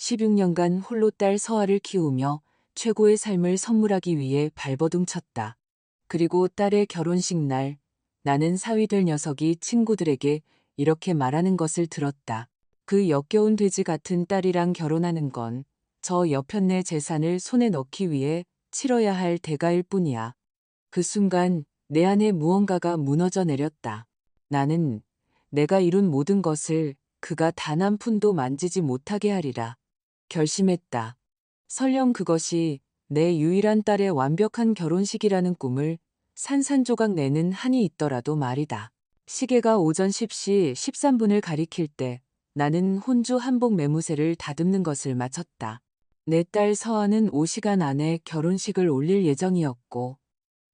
16년간 홀로 딸 서아를 키우며 최고의 삶을 선물하기 위해 발버둥 쳤다. 그리고 딸의 결혼식 날 나는 사위 될 녀석이 친구들에게 이렇게 말하는 것을 들었다. 그 역겨운 돼지 같은 딸이랑 결혼하는 건 저 여편네 재산을 손에 넣기 위해 치러야 할 대가일 뿐이야. 그 순간 내 안에 무언가가 무너져 내렸다. 나는 내가 이룬 모든 것을 그가 단 한 푼도 만지지 못하게 하리라 결심했다. 설령 그것이 내 유일한 딸의 완벽한 결혼식이라는 꿈을 산산조각 내는 한이 있더라도 말이다. 시계가 오전 10시 13분을 가리킬 때 나는 혼주 한복 매무새를 다듬는 것을 마쳤다. 내 딸 서아는 5시간 안에 결혼식을 올릴 예정이었고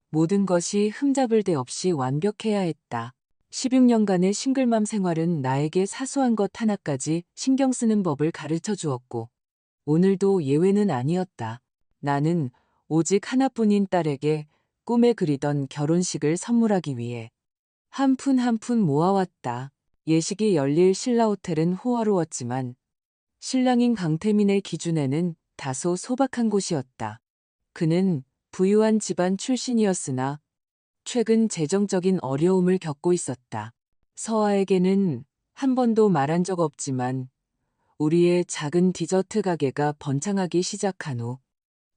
모든 것이 흠잡을 데 없이 완벽해야 했다. 16년간의 싱글맘 생활은 나에게 사소한 것 하나까지 신경 쓰는 법을 가르쳐 주었고 오늘도 예외는 아니었다. 나는 오직 하나뿐인 딸에게 꿈에 그리던 결혼식을 선물하기 위해 한 푼 한 푼 모아왔다. 예식이 열릴 신라 호텔은 호화로웠지만 신랑인 강태민의 기준에는 다소 소박한 곳이었다. 그는 부유한 집안 출신이었으나 최근 재정적인 어려움을 겪고 있었다. 서아에게는 한 번도 말한 적 없지만 우리의 작은 디저트 가게가 번창하기 시작한 후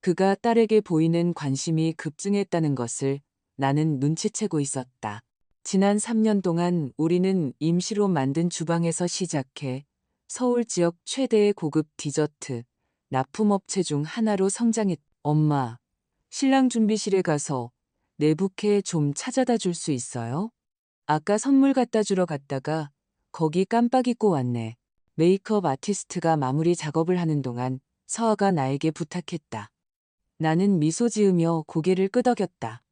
그가 딸에게 보이는 관심이 급증했다는 것을 나는 눈치채고 있었다. 지난 3년 동안 우리는 임시로 만든 주방에서 시작해 서울 지역 최대의 고급 디저트 납품업체 중 하나로 성장했다. 엄마, 신랑 준비실에 가서 내 부케 좀 찾아다 줄 수 있어요? 아까 선물 갖다 주러 갔다가 거기 깜빡 잊고 왔네. 메이크업 아티스트가 마무리 작업을 하는 동안 서아가 나에게 부탁했다. 나는 미소 지으며 고개를 끄덕였다.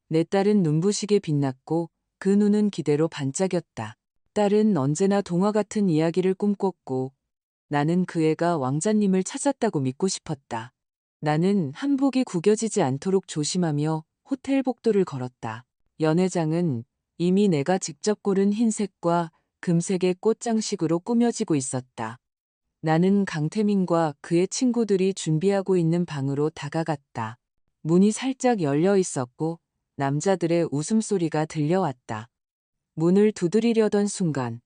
내 딸은 눈부시게 빛났고 그 눈은 기대로 반짝였다. 딸은 언제나 동화 같은 이야기를 꿈꿨고 나는 그 애가 왕자님을 찾았다고 믿고 싶었다. 나는 한복이 구겨지지 않도록 조심하며 호텔 복도를 걸었다. 연회장은 이미 내가 직접 고른 흰색과 금색의 꽃장식으로 꾸며지고 있었다. 나는 강태민과 그의 친구들이 준비하고 있는 방으로 다가갔다. 문이 살짝 열려 있었고 남자들의 웃음소리가 들려왔다. 문을 두드리려던 순간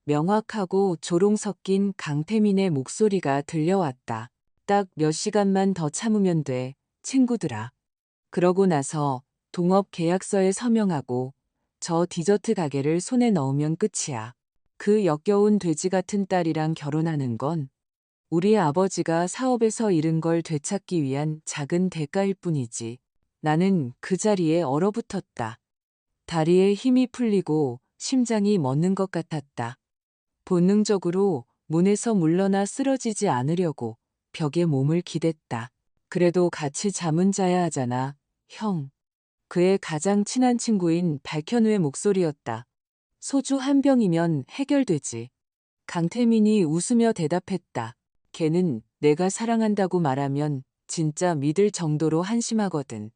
명확하고 조롱 섞인 강태민의 목소리가 들려왔다. 딱 몇 시간만 더 참으면 돼, 친구들아. 그러고 나서 동업 계약서에 서명하고 저 디저트 가게를 손에 넣으면 끝이야. 그 역겨운 돼지 같은 딸이랑 결혼하는 건 우리 아버지가 사업에서 잃은 걸 되찾기 위한 작은 대가일 뿐이지. 나는 그 자리에 얼어붙었다. 다리에 힘이 풀리고 심장이 멎는 것 같았다. 본능적으로 문에서 물러나 쓰러지지 않으려고 벽에 몸을 기댔다. 그래도 같이 잠은 자야 하잖아, 형. 그의 가장 친한 친구인 백현우의 목소리였다. 소주 한 병이면 해결되지. 강태민이 웃으며 대답했다. 걔는 내가 사랑한다고 말하면 진짜 믿을 정도로 한심하거든.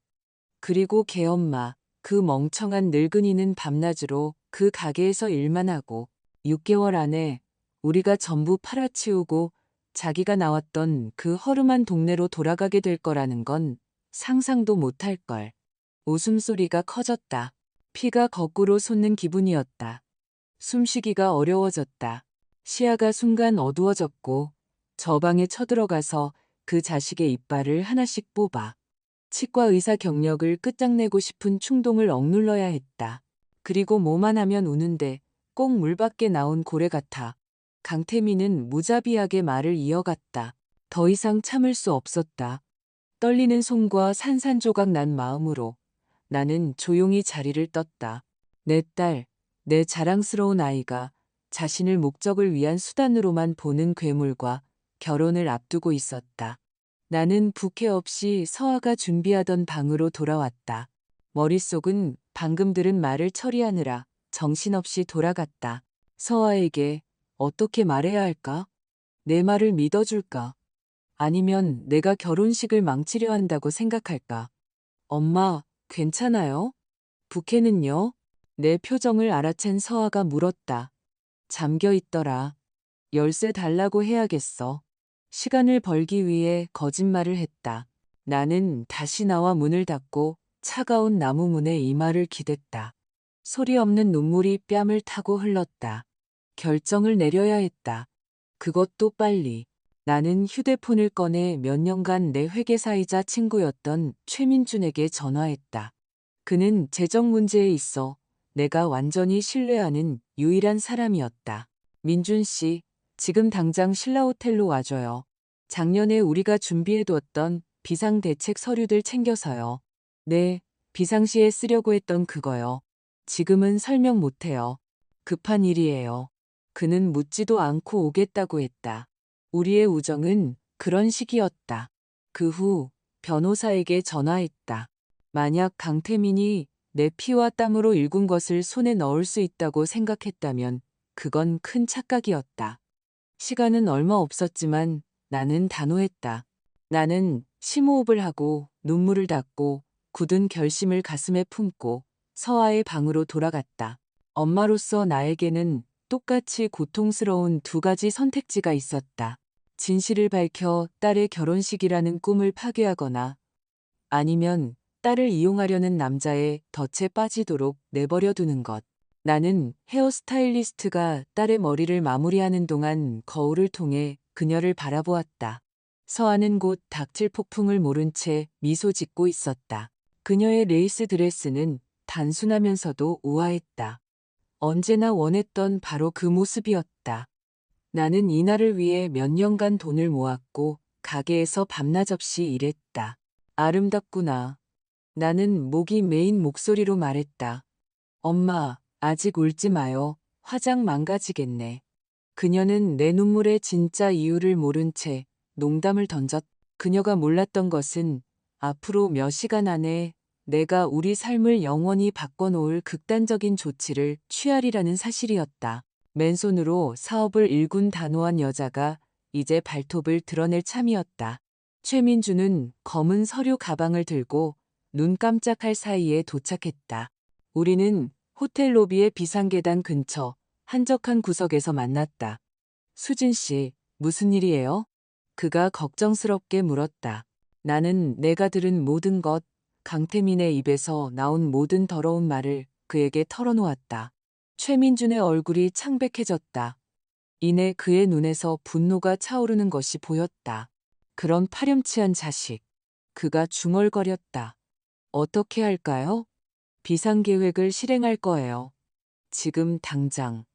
그리고 걔 엄마, 그 멍청한 늙은이는 밤낮으로 그 가게에서 일만 하고 6개월 안에 우리가 전부 팔아치우고 자기가 나왔던 그 허름한 동네로 돌아가게 될 거라는 건 상상도 못할걸. 웃음소리가 커졌다. 피가 거꾸로 솟는 기분이었다. 숨쉬기가 어려워졌다. 시야가 순간 어두워졌고 저 방에 쳐들어가서 그 자식의 이빨을 하나씩 뽑아 치과 의사 경력을 끝장내고 싶은 충동을 억눌러야 했다. 그리고 뭐만 하면 우는데 꼭 물밖에 나온 고래 같아. 강태민은 무자비하게 말을 이어갔다. 더 이상 참을 수 없었다. 떨리는 손과 산산조각 난 마음으로 나는 조용히 자리를 떴다. 내 딸, 내 자랑스러운 아이가 자신을 목적을 위한 수단으로만 보는 괴물과 결혼을 앞두고 있었다. 나는 부케 없이 서아가 준비하던 방으로 돌아왔다. 머릿속은 방금 들은 말을 처리하느라 정신없이 돌아갔다. 서아에게 어떻게 말해야 할까? 내 말을 믿어줄까? 아니면 내가 결혼식을 망치려 한다고 생각할까? 엄마, 괜찮아요? 부케는요? 내 표정을 알아챈 서아가 물었다. 잠겨 있더라. 열쇠 달라고 해야겠어. 시간을 벌기 위해 거짓말을 했다. 나는 다시 나와 문을 닫고 차가운 나무 문에 이마를 기댔다. 소리 없는 눈물이 뺨을 타고 흘렀다. 결정을 내려야 했다. 그것도 빨리. 나는 휴대폰을 꺼내 몇 년간 내 회계사이자 친구였던 최민준에게 전화했다. 그는 재정 문제에 있어 내가 완전히 신뢰하는 유일한 사람이었다. 민준 씨, 지금 당장 신라호텔로 와줘요. 작년에 우리가 준비해두었던 비상대책 서류들 챙겨서요. 네, 비상시에 쓰려고 했던 그거요. 지금은 설명 못해요. 급한 일이에요. 그는 묻지도 않고 오겠다고 했다. 우리의 우정은 그런 식이었다. 그 후 변호사에게 전화했다. 만약 강태민이 내 피와 땀으로 일군 것을 손에 넣을 수 있다고 생각했다면 그건 큰 착각이었다. 시간은 얼마 없었지만 나는 단호했다. 나는 심호흡을 하고 눈물을 닦고 굳은 결심을 가슴에 품고 서아의 방으로 돌아갔다. 엄마로서 나에게는 똑같이 고통스러운 두 가지 선택지가 있었다. 진실을 밝혀 딸의 결혼식이라는 꿈을 파괴하거나 아니면 딸을 이용하려는 남자의 덫에 빠지도록 내버려 두는 것. 나는 헤어스타일리스트가 딸의 머리를 마무리하는 동안 거울을 통해 그녀를 바라보았다. 서아는 곧 닥칠 폭풍을 모른 채 미소 짓고 있었다. 그녀의 레이스 드레스는 단순하면서도 우아했다. 언제나 원했던 바로 그 모습이었다. 나는 이날을 위해 몇 년간 돈을 모았고 가게에서 밤낮 없이 일했다. 아름답구나. 나는 목이 메인 목소리로 말했다. 엄마, 아직 울지 마요. 화장 망가지겠네. 그녀는 내 눈물의 진짜 이유를 모른 채 농담을 던졌. 그녀가 몰랐던 것은 앞으로 몇 시간 안에 내가 우리 삶을 영원히 바꿔놓을 극단적인 조치를 취하리라는 사실이었다. 맨손으로 사업을 일군 단호한 여자가 이제 발톱을 드러낼 참이었다. 최민주는 검은 서류 가방을 들고 눈 깜짝할 사이에 도착했다. 우리는 호텔 로비의 비상계단 근처 한적한 구석에서 만났다. 수진 씨, 무슨 일이에요? 그가 걱정스럽게 물었다. 나는 내가 들은 모든 것, 강태민의 입에서 나온 모든 더러운 말을 그에게 털어놓았다. 최민준의 얼굴이 창백해졌다. 이내 그의 눈에서 분노가 차오르는 것이 보였다. 그런 파렴치한 자식. 그가 중얼거렸다. 어떻게 할까요? 비상계획을 실행할 거예요. 지금 당장.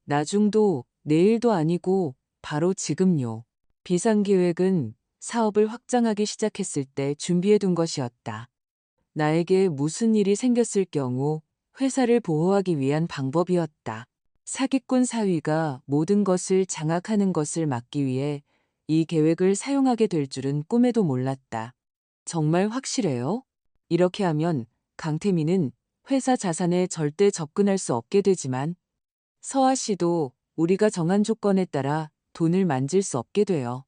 나중도 내일도 아니고 바로 지금요. 비상계획은 사업을 확장하기 시작했을 때 준비해둔 것이었다. 나에게 무슨 일이 생겼을 경우 회사를 보호하기 위한 방법이었다. 사기꾼 사위가 모든 것을 장악하는 것을 막기 위해 이 계획을 사용하게 될 줄은 꿈에도 몰랐다. 정말 확실해요? 이렇게 하면 강태민은 회사 자산에 절대 접근할 수 없게 되지만 서아 씨도 우리가 정한 조건에 따라 돈을 만질 수 없게 돼요.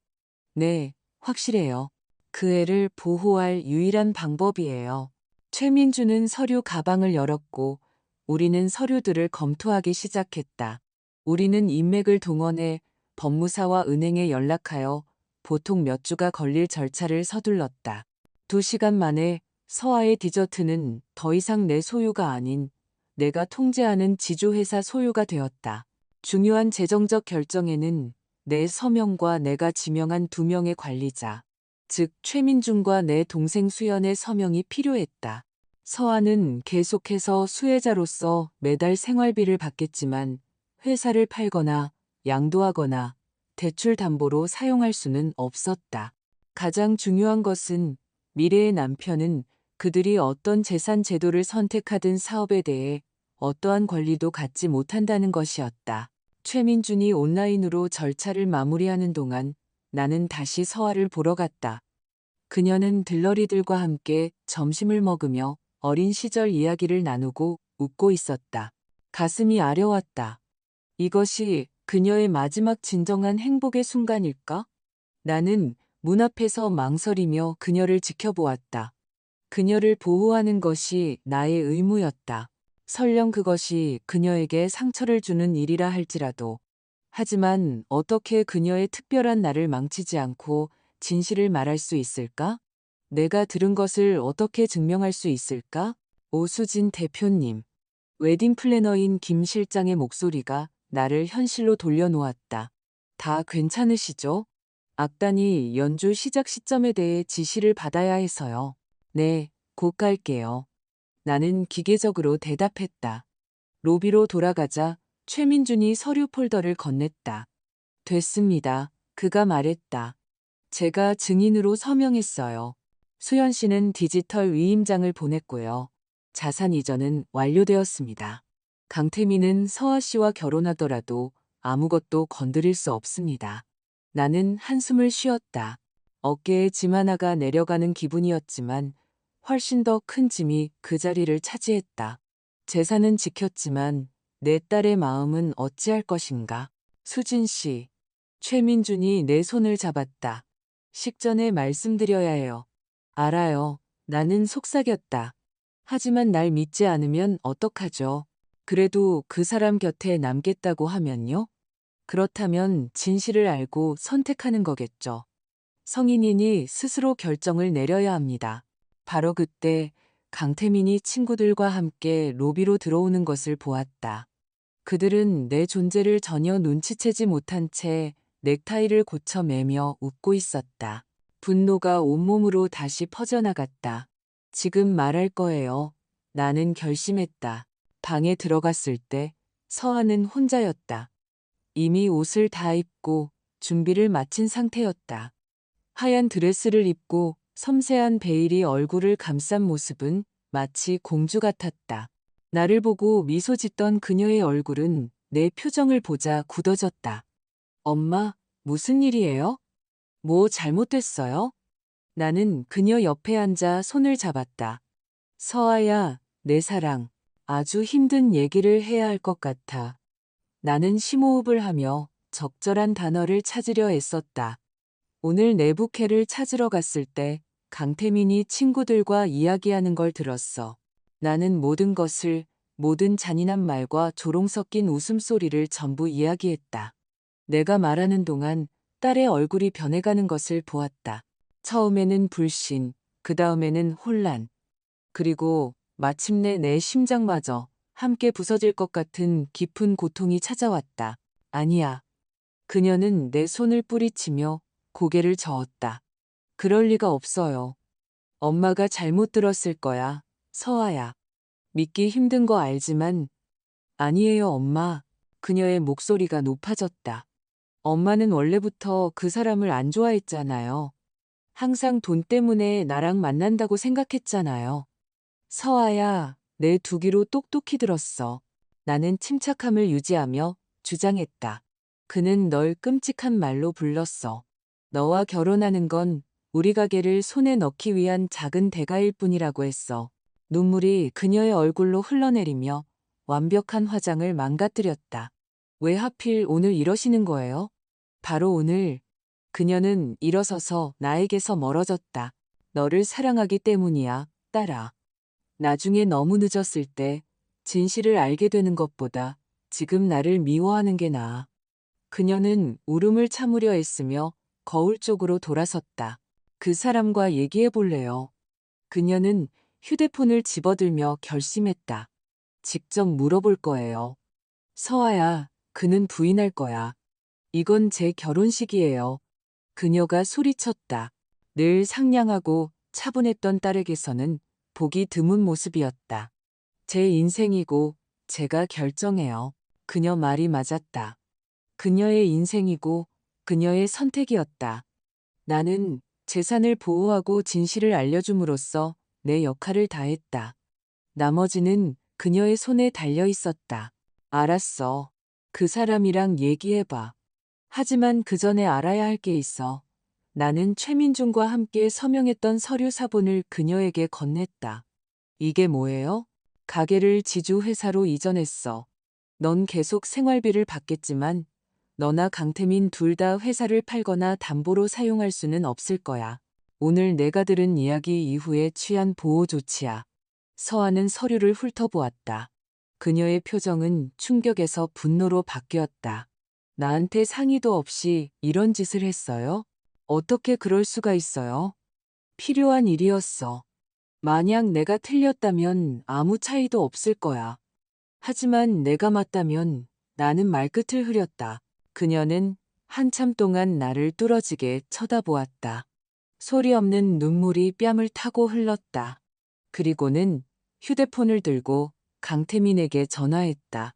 네, 확실해요. 그 애를 보호할 유일한 방법이에요. 최민주는 서류 가방을 열었고 우리는 서류들을 검토하기 시작했다. 우리는 인맥을 동원해 법무사와 은행에 연락하여 보통 몇 주가 걸릴 절차를 서둘렀다. 2시간 만에 서아의 디저트는 더 이상 내 소유가 아닌 내가 통제하는 지주회사 소유가 되었다. 중요한 재정적 결정에는 내 서명과 내가 지명한 2명의 관리자, 즉 최민준과 내 동생 수연의 서명이 필요했다. 서아는 계속해서 수혜자로서 매달 생활비를 받겠지만 회사를 팔거나 양도하거나 대출 담보로 사용할 수는 없었다. 가장 중요한 것은 미래의 남편은 그들이 어떤 재산 제도를 선택하든 사업에 대해 어떠한 권리도 갖지 못한다는 것이었다. 최민준이 온라인으로 절차를 마무리하는 동안 나는 다시 서아를 보러 갔다. 그녀는 들러리들과 함께 점심을 먹으며 어린 시절 이야기를 나누고 웃고 있었다. 가슴이 아려왔다. 이것이 그녀의 마지막 진정한 행복의 순간일까? 나는 문 앞에서 망설이며 그녀를 지켜보았다. 그녀를 보호하는 것이 나의 의무였다. 설령 그것이 그녀에게 상처를 주는 일이라 할지라도 하지만 어떻게 그녀의 특별한 날을 망치지 않고 진실을 말할 수 있을까? 내가 들은 것을 어떻게 증명할 수 있을까? 오수진 대표님. 웨딩 플래너인 김 실장의 목소리가 나를 현실로 돌려놓았다. 다 괜찮으시죠? 악단이 연주 시작 시점에 대해 지시를 받아야 해서요. 네, 곧 갈게요. 나는 기계적으로 대답했다. 로비로 돌아가자 최민준이 서류 폴더를 건넸다. 됐습니다. 그가 말했다. 제가 증인으로 서명했어요. 수연 씨는 디지털 위임장을 보냈고요. 자산 이전은 완료되었습니다. 강태민은 서아 씨와 결혼하더라도 아무것도 건드릴 수 없습니다. 나는 한숨을 쉬었다. 어깨에 짐 하나가 내려가는 기분이었지만 훨씬 더 큰 짐이 그 자리를 차지했다. 재산은 지켰지만 내 딸의 마음은 어찌할 것인가. 수진 씨. 최민준이 내 손을 잡았다. 식전에 말씀드려야 해요. 알아요. 나는 속삭였다. 하지만 날 믿지 않으면 어떡하죠? 그래도 그 사람 곁에 남겠다고 하면요? 그렇다면 진실을 알고 선택하는 거겠죠. 성인이니 스스로 결정을 내려야 합니다. 바로 그때 강태민이 친구들과 함께 로비로 들어오는 것을 보았다. 그들은 내 존재를 전혀 눈치채지 못한 채 넥타이를 고쳐 매며 웃고 있었다. 분노가 온몸으로 다시 퍼져나갔다. 지금 말할 거예요. 나는 결심했다. 방에 들어갔을 때 서아는 혼자였다. 이미 옷을 다 입고 준비를 마친 상태였다. 하얀 드레스를 입고 섬세한 베일이 얼굴을 감싼 모습은 마치 공주 같았다. 나를 보고 미소 짓던 그녀의 얼굴은 내 표정을 보자 굳어졌다. 엄마, 무슨 일이에요? 뭐 잘못됐어요? 나는 그녀 옆에 앉아 손을 잡았다. 서아야, 내 사랑, 아주 힘든 얘기를 해야 할 것 같아. 나는 심호흡을 하며 적절한 단어를 찾으려 애썼다. 오늘 내부캐를 찾으러 갔을 때 강태민이 친구들과 이야기하는 걸 들었어. 나는 모든 것을, 모든 잔인한 말과 조롱 섞인 웃음소리를 전부 이야기했다. 내가 말하는 동안 딸의 얼굴이 변해가는 것을 보았다. 처음에는 불신, 그 다음에는 혼란, 그리고 마침내 내 심장마저 함께 부서질 것 같은 깊은 고통이 찾아왔다. 아니야. 그녀는 내 손을 뿌리치며 고개를 저었다. 그럴 리가 없어요. 엄마가 잘못 들었을 거야. 서아야. 믿기 힘든 거 알지만 아니에요, 엄마. 그녀의 목소리가 높아졌다. 엄마는 원래부터 그 사람을 안 좋아했잖아요. 항상 돈 때문에 나랑 만난다고 생각했잖아요. 서아야, 내 두 귀로 똑똑히 들었어. 나는 침착함을 유지하며 주장했다. 그는 널 끔찍한 말로 불렀어. 너와 결혼하는 건 우리 가게를 손에 넣기 위한 작은 대가일 뿐이라고 했어. 눈물이 그녀의 얼굴로 흘러내리며 완벽한 화장을 망가뜨렸다. 왜 하필 오늘 이러시는 거예요? 바로 오늘. 그녀는 일어서서 나에게서 멀어졌다. 너를 사랑하기 때문이야, 딸아. 나중에 너무 늦었을 때 진실을 알게 되는 것보다 지금 나를 미워하는 게 나아. 그녀는 울음을 참으려 했으며 거울 쪽으로 돌아섰다. 그 사람과 얘기해 볼래요. 그녀는 휴대폰을 집어들며 결심했다. 직접 물어볼 거예요. 서아야, 그는 부인할 거야. 이건 제 결혼식이에요. 그녀가 소리쳤다. 늘 상냥하고 차분했던 딸에게서는 보기 드문 모습이었다. 제 인생이고 제가 결정해요. 그녀 말이 맞았다. 그녀의 인생이고 그녀의 선택이었다. 나는 재산을 보호하고 진실을 알려줌으로써 내 역할을 다했다. 나머지는 그녀의 손에 달려 있었다. 알았어. 그 사람이랑 얘기해봐. 하지만 그 전에 알아야 할 게 있어. 나는 최민준과 함께 서명했던 서류 사본을 그녀에게 건넸다. 이게 뭐예요? 가게를 지주회사로 이전했어. 넌 계속 생활비를 받겠지만 너나 강태민 둘 다 회사를 팔거나 담보로 사용할 수는 없을 거야. 오늘 내가 들은 이야기 이후에 취한 보호 조치야. 서아는 서류를 훑어보았다. 그녀의 표정은 충격에서 분노로 바뀌었다. 나한테 상의도 없이 이런 짓을 했어요? 어떻게 그럴 수가 있어요? 필요한 일이었어. 만약 내가 틀렸다면 아무 차이도 없을 거야. 하지만 내가 맞다면 나는 말끝을 흐렸다. 그녀는 한참 동안 나를 뚫어지게 쳐다보았다. 소리 없는 눈물이 뺨을 타고 흘렀다. 그리고는 휴대폰을 들고 강태민에게 전화했다.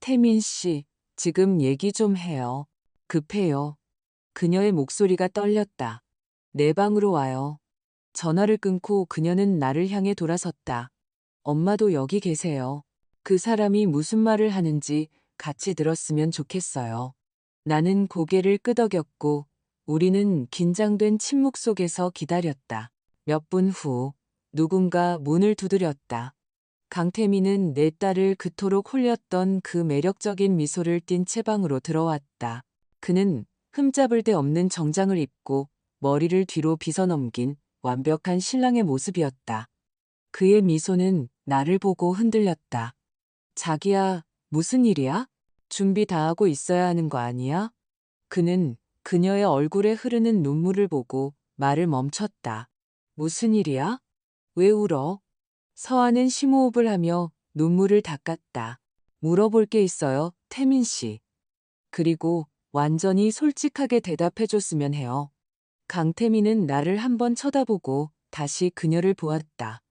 태민 씨, 지금 얘기 좀 해요. 급해요. 그녀의 목소리가 떨렸다. 내 방으로 와요. 전화를 끊고 그녀는 나를 향해 돌아섰다. 엄마도 여기 계세요. 그 사람이 무슨 말을 하는지 같이 들었으면 좋겠어요. 나는 고개를 끄덕였고 우리는 긴장된 침묵 속에서 기다렸다. 몇 분 후 누군가 문을 두드렸다. 강태민은 내 딸을 그토록 홀렸던 그 매력적인 미소를 띤 채방으로 들어왔다. 그는 흠잡을 데 없는 정장을 입고 머리를 뒤로 빗어넘긴 완벽한 신랑의 모습이었다. 그의 미소는 나를 보고 흔들렸다. 자기야, 무슨 일이야? 준비 다 하고 있어야 하는 거 아니야? 그는 그녀의 얼굴에 흐르는 눈물을 보고 말을 멈췄다. 무슨 일이야? 왜 울어? 서아는 심호흡을 하며 눈물을 닦았다. 물어볼 게 있어요, 태민 씨. 그리고 완전히 솔직하게 대답해줬으면 해요. 강태민은 나를 한번 쳐다보고 다시 그녀를 보았다.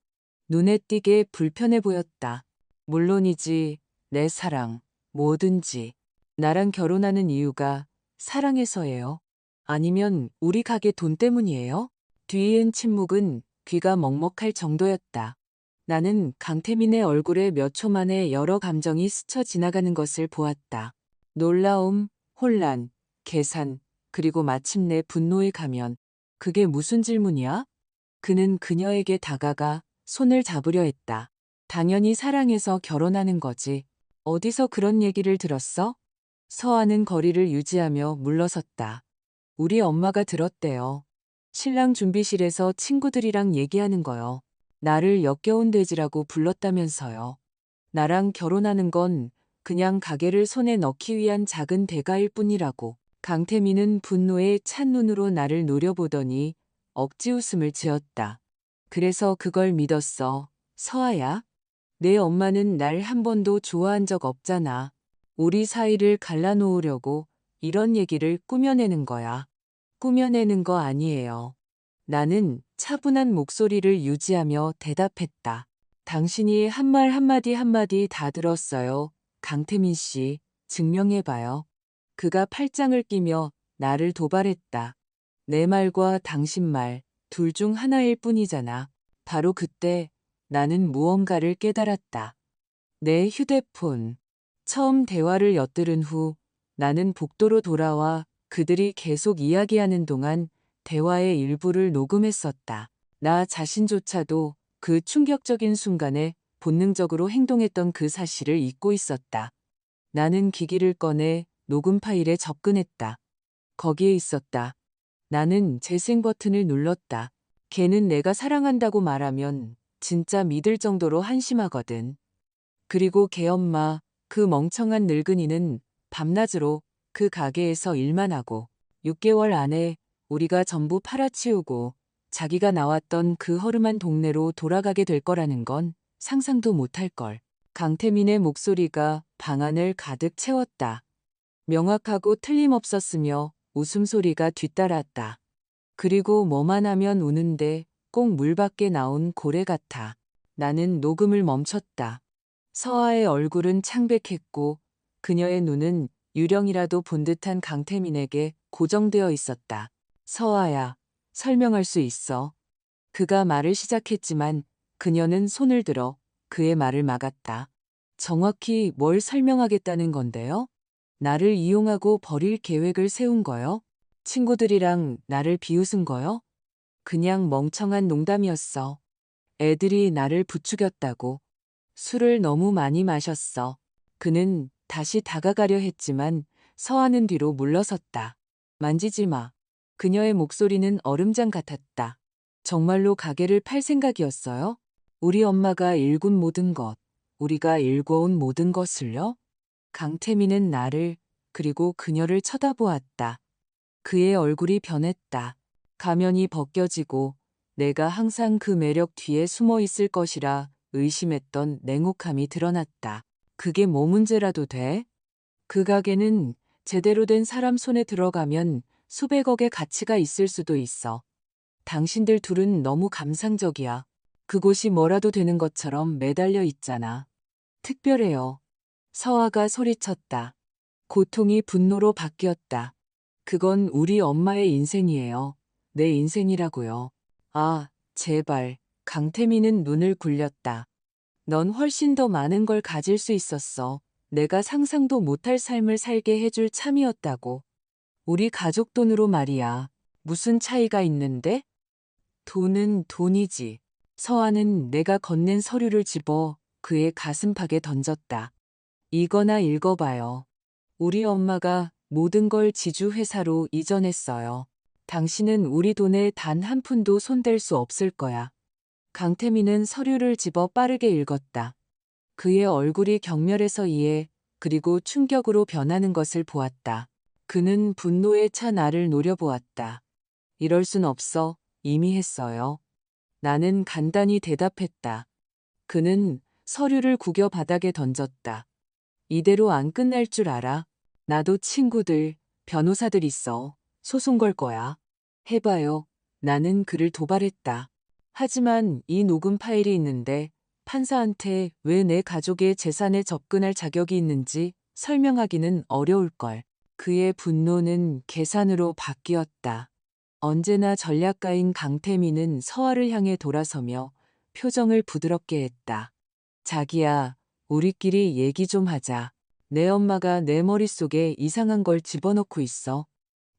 눈에 띄게 불편해 보였다. 물론이지, 내 사랑, 뭐든지. 나랑 결혼하는 이유가 사랑해서예요. 아니면 우리 가게 돈 때문이에요? 뒤이은 침묵은 귀가 먹먹할 정도였다. 나는 강태민의 얼굴에 몇 초 만에 여러 감정이 스쳐 지나가는 것을 보았다. 놀라움, 혼란, 계산, 그리고 마침내 분노의 가면. 그게 무슨 질문이야? 그는 그녀에게 다가가 손을 잡으려 했다. 당연히 사랑해서 결혼하는 거지. 어디서 그런 얘기를 들었어? 서아는 거리를 유지하며 물러섰다. 우리 엄마가 들었대요. 신랑 준비실에서 친구들이랑 얘기하는 거요. 나를 역겨운 돼지라고 불렀다면서요. 나랑 결혼하는 건 그냥 가게를 손에 넣기 위한 작은 대가일 뿐이라고. 강태민은 분노에 찬 눈으로 나를 노려보더니 억지 웃음을 지었다. 그래서 그걸 믿었어. 서아야. 내 엄마는 날 한 번도 좋아한 적 없잖아. 우리 사이를 갈라놓으려고 이런 얘기를 꾸며내는 거야. 꾸며내는 거 아니에요. 나는 차분한 목소리를 유지하며 대답했다. 당신이 한 말 한마디 한마디 다 들었어요. 강태민 씨, 증명해봐요. 그가 팔짱을 끼며 나를 도발했다. 내 말과 당신 말, 둘 중 하나일 뿐이잖아. 바로 그때 나는 무언가를 깨달았다. 내 휴대폰. 처음 대화를 엿들은 후 나는 복도로 돌아와 그들이 계속 이야기하는 동안 대화의 일부를 녹음했었다. 나 자신조차도 그 충격적인 순간에 본능적으로 행동했던 그 사실을 잊고 있었다. 나는 기기를 꺼내 녹음 파일에 접근했다. 거기에 있었다. 나는 재생 버튼을 눌렀다. 걔는 내가 사랑한다고 말하면 진짜 믿을 정도로 한심하거든. 그리고 걔 엄마, 그 멍청한 늙은이는 밤낮으로 그 가게에서 일만 하고 6개월 안에 우리가 전부 팔아치우고 자기가 나왔던 그 허름한 동네로 돌아가게 될 거라는 건 상상도 못할 걸. 강태민의 목소리가 방 안을 가득 채웠다. 명확하고 틀림없었으며 웃음소리가 뒤따랐다. 그리고 뭐만 하면 우는데 꼭 물 밖에 나온 고래 같아. 나는 녹음을 멈췄다. 서아의 얼굴은 창백했고 그녀의 눈은 유령이라도 본 듯한 강태민에게 고정되어 있었다. 서아야, 설명할 수 있어. 그가 말을 시작했지만 그녀는 손을 들어 그의 말을 막았다. 정확히 뭘 설명하겠다는 건데요? 나를 이용하고 버릴 계획을 세운 거요? 친구들이랑 나를 비웃은 거요? 그냥 멍청한 농담이었어. 애들이 나를 부추겼다고. 술을 너무 많이 마셨어. 그는 다시 다가가려 했지만 서하는 뒤로 물러섰다. 만지지 마. 그녀의 목소리는 얼음장 같았다. 정말로 가게를 팔 생각이었어요? 우리 엄마가 일군 모든 것, 우리가 일궈온 모든 것을요? 강태민은 나를 그리고 그녀를 쳐다보았다. 그의 얼굴이 변했다. 가면이 벗겨지고 내가 항상 그 매력 뒤에 숨어 있을 것이라 의심했던 냉혹함이 드러났다. 그게 뭐 문제라도 돼? 그 가게는 제대로 된 사람 손에 들어가면 수백억의 가치가 있을 수도 있어. 당신들 둘은 너무 감상적이야. 그곳이 뭐라도 되는 것처럼 매달려 있잖아. 특별해요. 서아가 소리쳤다. 고통이 분노로 바뀌었다. 그건 우리 엄마의 인생이에요. 내 인생이라고요. 아, 제발. 강태민은 눈을 굴렸다. 넌 훨씬 더 많은 걸 가질 수 있었어. 내가 상상도 못할 삶을 살게 해줄 참이었다고. 우리 가족 돈으로 말이야. 무슨 차이가 있는데? 돈은 돈이지. 서아는 내가 건넨 서류를 집어 그의 가슴팍에 던졌다. 이거나 읽어봐요. 우리 엄마가 모든 걸 지주회사로 이전했어요. 당신은 우리 돈에 단 한 푼도 손댈 수 없을 거야. 강태민은 서류를 집어 빠르게 읽었다. 그의 얼굴이 경멸해서 이해, 그리고 충격으로 변하는 것을 보았다. 그는 분노에 차 나를 노려보았다. 이럴 순 없어. 이미 했어요. 나는 간단히 대답했다. 그는 서류를 구겨 바닥에 던졌다. 이대로 안 끝날 줄 알아. 나도 친구들, 변호사들 있어. 소송 걸 거야. 해봐요. 나는 그를 도발했다. 하지만 이 녹음 파일이 있는데 판사한테 왜 내 가족의 재산에 접근할 자격이 있는지 설명하기는 어려울걸. 그의 분노는 계산으로 바뀌었다. 언제나 전략가인 강태민은 서아를 향해 돌아서며 표정을 부드럽게 했다. 자기야, 우리끼리 얘기 좀 하자. 내 엄마가 내 머릿속에 이상한 걸 집어넣고 있어.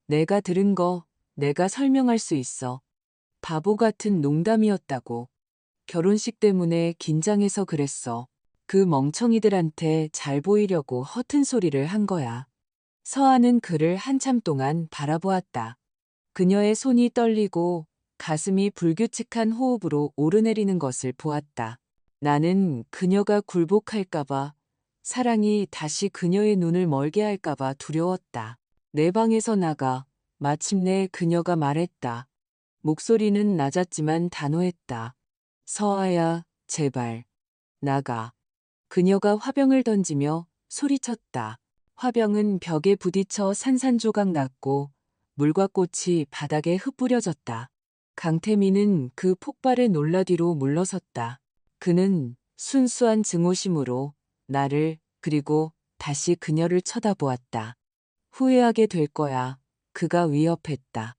내가 들은 거 내가 설명할 수 있어. 바보 같은 농담이었다고. 결혼식 때문에 긴장해서 그랬어. 그 멍청이들한테 잘 보이려고 허튼 소리를 한 거야. 서아는 그를 한참 동안 바라보았다. 그녀의 손이 떨리고 가슴이 불규칙한 호흡으로 오르내리는 것을 보았다. 나는 그녀가 굴복할까봐, 사랑이 다시 그녀의 눈을 멀게 할까봐 두려웠다. 내 방에서 나가. 마침내 그녀가 말했다. 목소리는 낮았지만 단호했다. 서아야, 제발. 나가. 그녀가 화병을 던지며 소리쳤다. 화병은 벽에 부딪혀 산산조각 났고 물과 꽃이 바닥에 흩뿌려졌다. 강태민은 그 폭발에 놀라 뒤로 물러섰다. 그는 순수한 증오심으로 나를 그리고 다시 그녀를 쳐다보았다. 후회하게 될 거야. 그가 위협했다.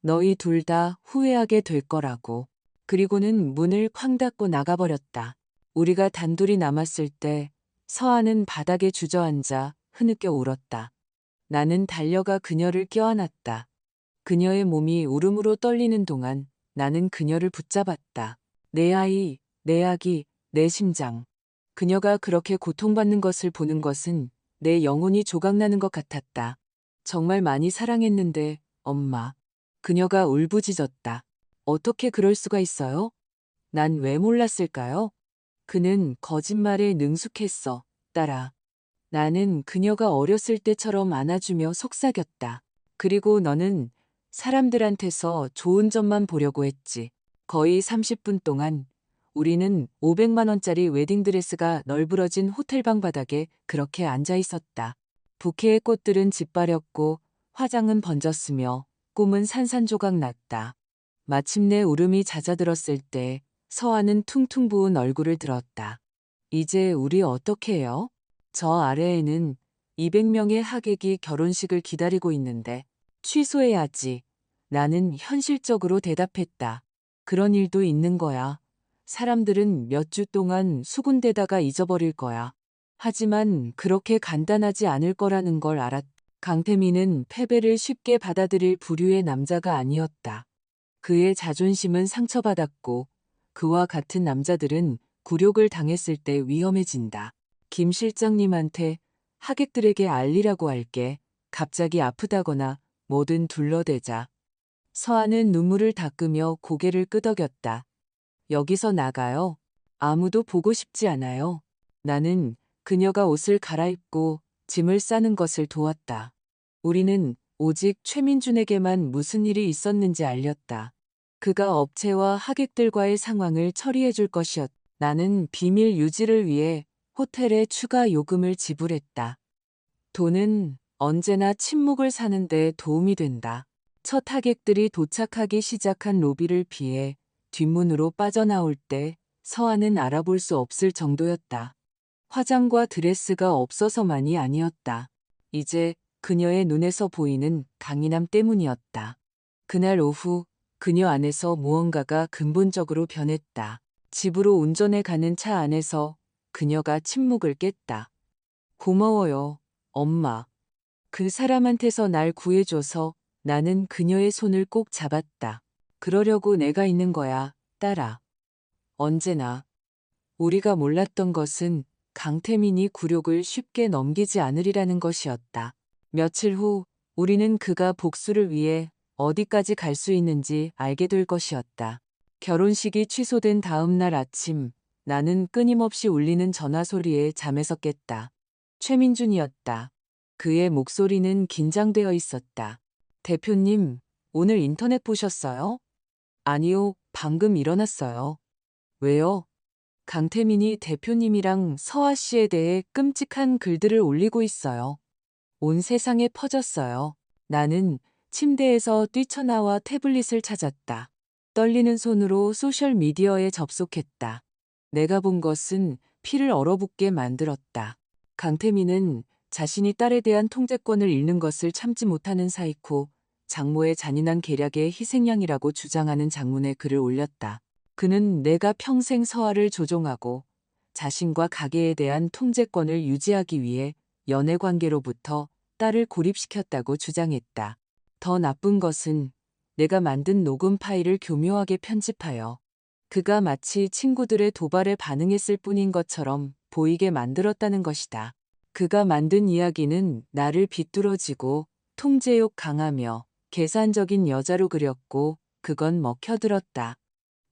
너희 둘 다 후회하게 될 거라고. 그리고는 문을 쾅 닫고 나가버렸다. 우리가 단둘이 남았을 때 서아는 바닥에 주저앉아 흐느껴 울었다. 나는 달려가 그녀를 껴안았다. 그녀의 몸이 울음으로 떨리는 동안 나는 그녀를 붙잡았다. 내 아이, 내 아기, 내 심장. 그녀가 그렇게 고통받는 것을 보는 것은 내 영혼이 조각나는 것 같았다. 정말 많이 사랑했는데, 엄마. 그녀가 울부짖었다. 어떻게 그럴 수가 있어요? 난 왜 몰랐을까요? 그는 거짓말에 능숙했어, 딸아. 나는 그녀가 어렸을 때처럼 안아주며 속삭였다. 그리고 너는 사람들한테서 좋은 점만 보려고 했지. 거의 30분 동안 우리는 500만 원짜리 웨딩드레스가 널브러진 호텔방 바닥에 그렇게 앉아 있었다. 부케의 꽃들은 짓바렸고 화장은 번졌으며 꿈은 산산조각 났다. 마침내 울음이 잦아들었을 때 서아는 퉁퉁 부은 얼굴을 들었다. 이제 우리 어떻게 해요? 저 아래에는 200명의 하객이 결혼식을 기다리고 있는데 취소해야지. 나는 현실적으로 대답했다. 그런 일도 있는 거야. 사람들은 몇 주 동안 수군대다가 잊어버릴 거야. 하지만 그렇게 간단하지 않을 거라는 걸 알았다. 강태민은 패배를 쉽게 받아들일 부류의 남자가 아니었다. 그의 자존심은 상처받았고 그와 같은 남자들은 굴욕을 당했을 때 위험해진다. 김 실장님한테 하객들에게 알리라고 할게. 갑자기 아프다거나 뭐든 둘러대자. 서아는 눈물을 닦으며 고개를 끄덕였다. 여기서 나가요. 아무도 보고 싶지 않아요. 나는 그녀가 옷을 갈아입고 짐을 싸는 것을 도왔다. 우리는 오직 최민준에게만 무슨 일이 있었는지 알렸다. 그가 업체와 하객들과의 상황을 처리해 줄 것이었다. 나는 비밀 유지를 위해 호텔에 추가 요금을 지불했다. 돈은 언제나 침묵을 사는데 도움이 된다. 첫 하객들이 도착하기 시작한 로비를 피해 뒷문으로 빠져나올 때 서아는 알아볼 수 없을 정도였다. 화장과 드레스가 없어서만이 아니었다. 이제 그녀의 눈에서 보이는 강인함 때문이었다. 그날 오후 그녀 안에서 무언가가 근본적으로 변했다. 집으로 운전해 가는 차 안에서 그녀가 침묵을 깼다. 고마워요, 엄마. 그 사람한테서 날 구해줘서 나는 그녀의 손을 꼭 잡았다. 그러려고 내가 있는 거야, 딸아. 언제나. 우리가 몰랐던 것은 강태민이 굴욕을 쉽게 넘기지 않으리라는 것이었다. 며칠 후 우리는 그가 복수를 위해 어디까지 갈 수 있는지 알게 될 것이었다. 결혼식이 취소된 다음 날 아침 나는 끊임없이 울리는 전화 소리에 잠에서 깼다. 최민준이었다. 그의 목소리는 긴장되어 있었다. 대표님, 오늘 인터넷 보셨어요? 아니요, 방금 일어났어요. 왜요? 강태민이 대표님이랑 서아 씨에 대해 끔찍한 글들을 올리고 있어요. 온 세상에 퍼졌어요. 나는 침대에서 뛰쳐나와 태블릿을 찾았다. 떨리는 손으로 소셜미디어에 접속했다. 내가 본 것은 피를 얼어붙게 만들었다. 강태민은 자신이 딸에 대한 통제권을 잃는 것을 참지 못하는 사이코 장모의 잔인한 계략의 희생양이라고 주장하는 장문의 글을 올렸다. 그는 내가 평생 서아를 조종하고 자신과 가게에 대한 통제권을 유지하기 위해 연애관계로부터 딸을 고립시켰다고 주장했다. 더 나쁜 것은 내가 만든 녹음 파일을 교묘하게 편집하여 그가 마치 친구들의 도발에 반응했을 뿐인 것처럼 보이게 만들었다는 것이다. 그가 만든 이야기는 나를 비뚤어지고 통제욕 강하며 계산적인 여자로 그렸고 그건 먹혀들었다.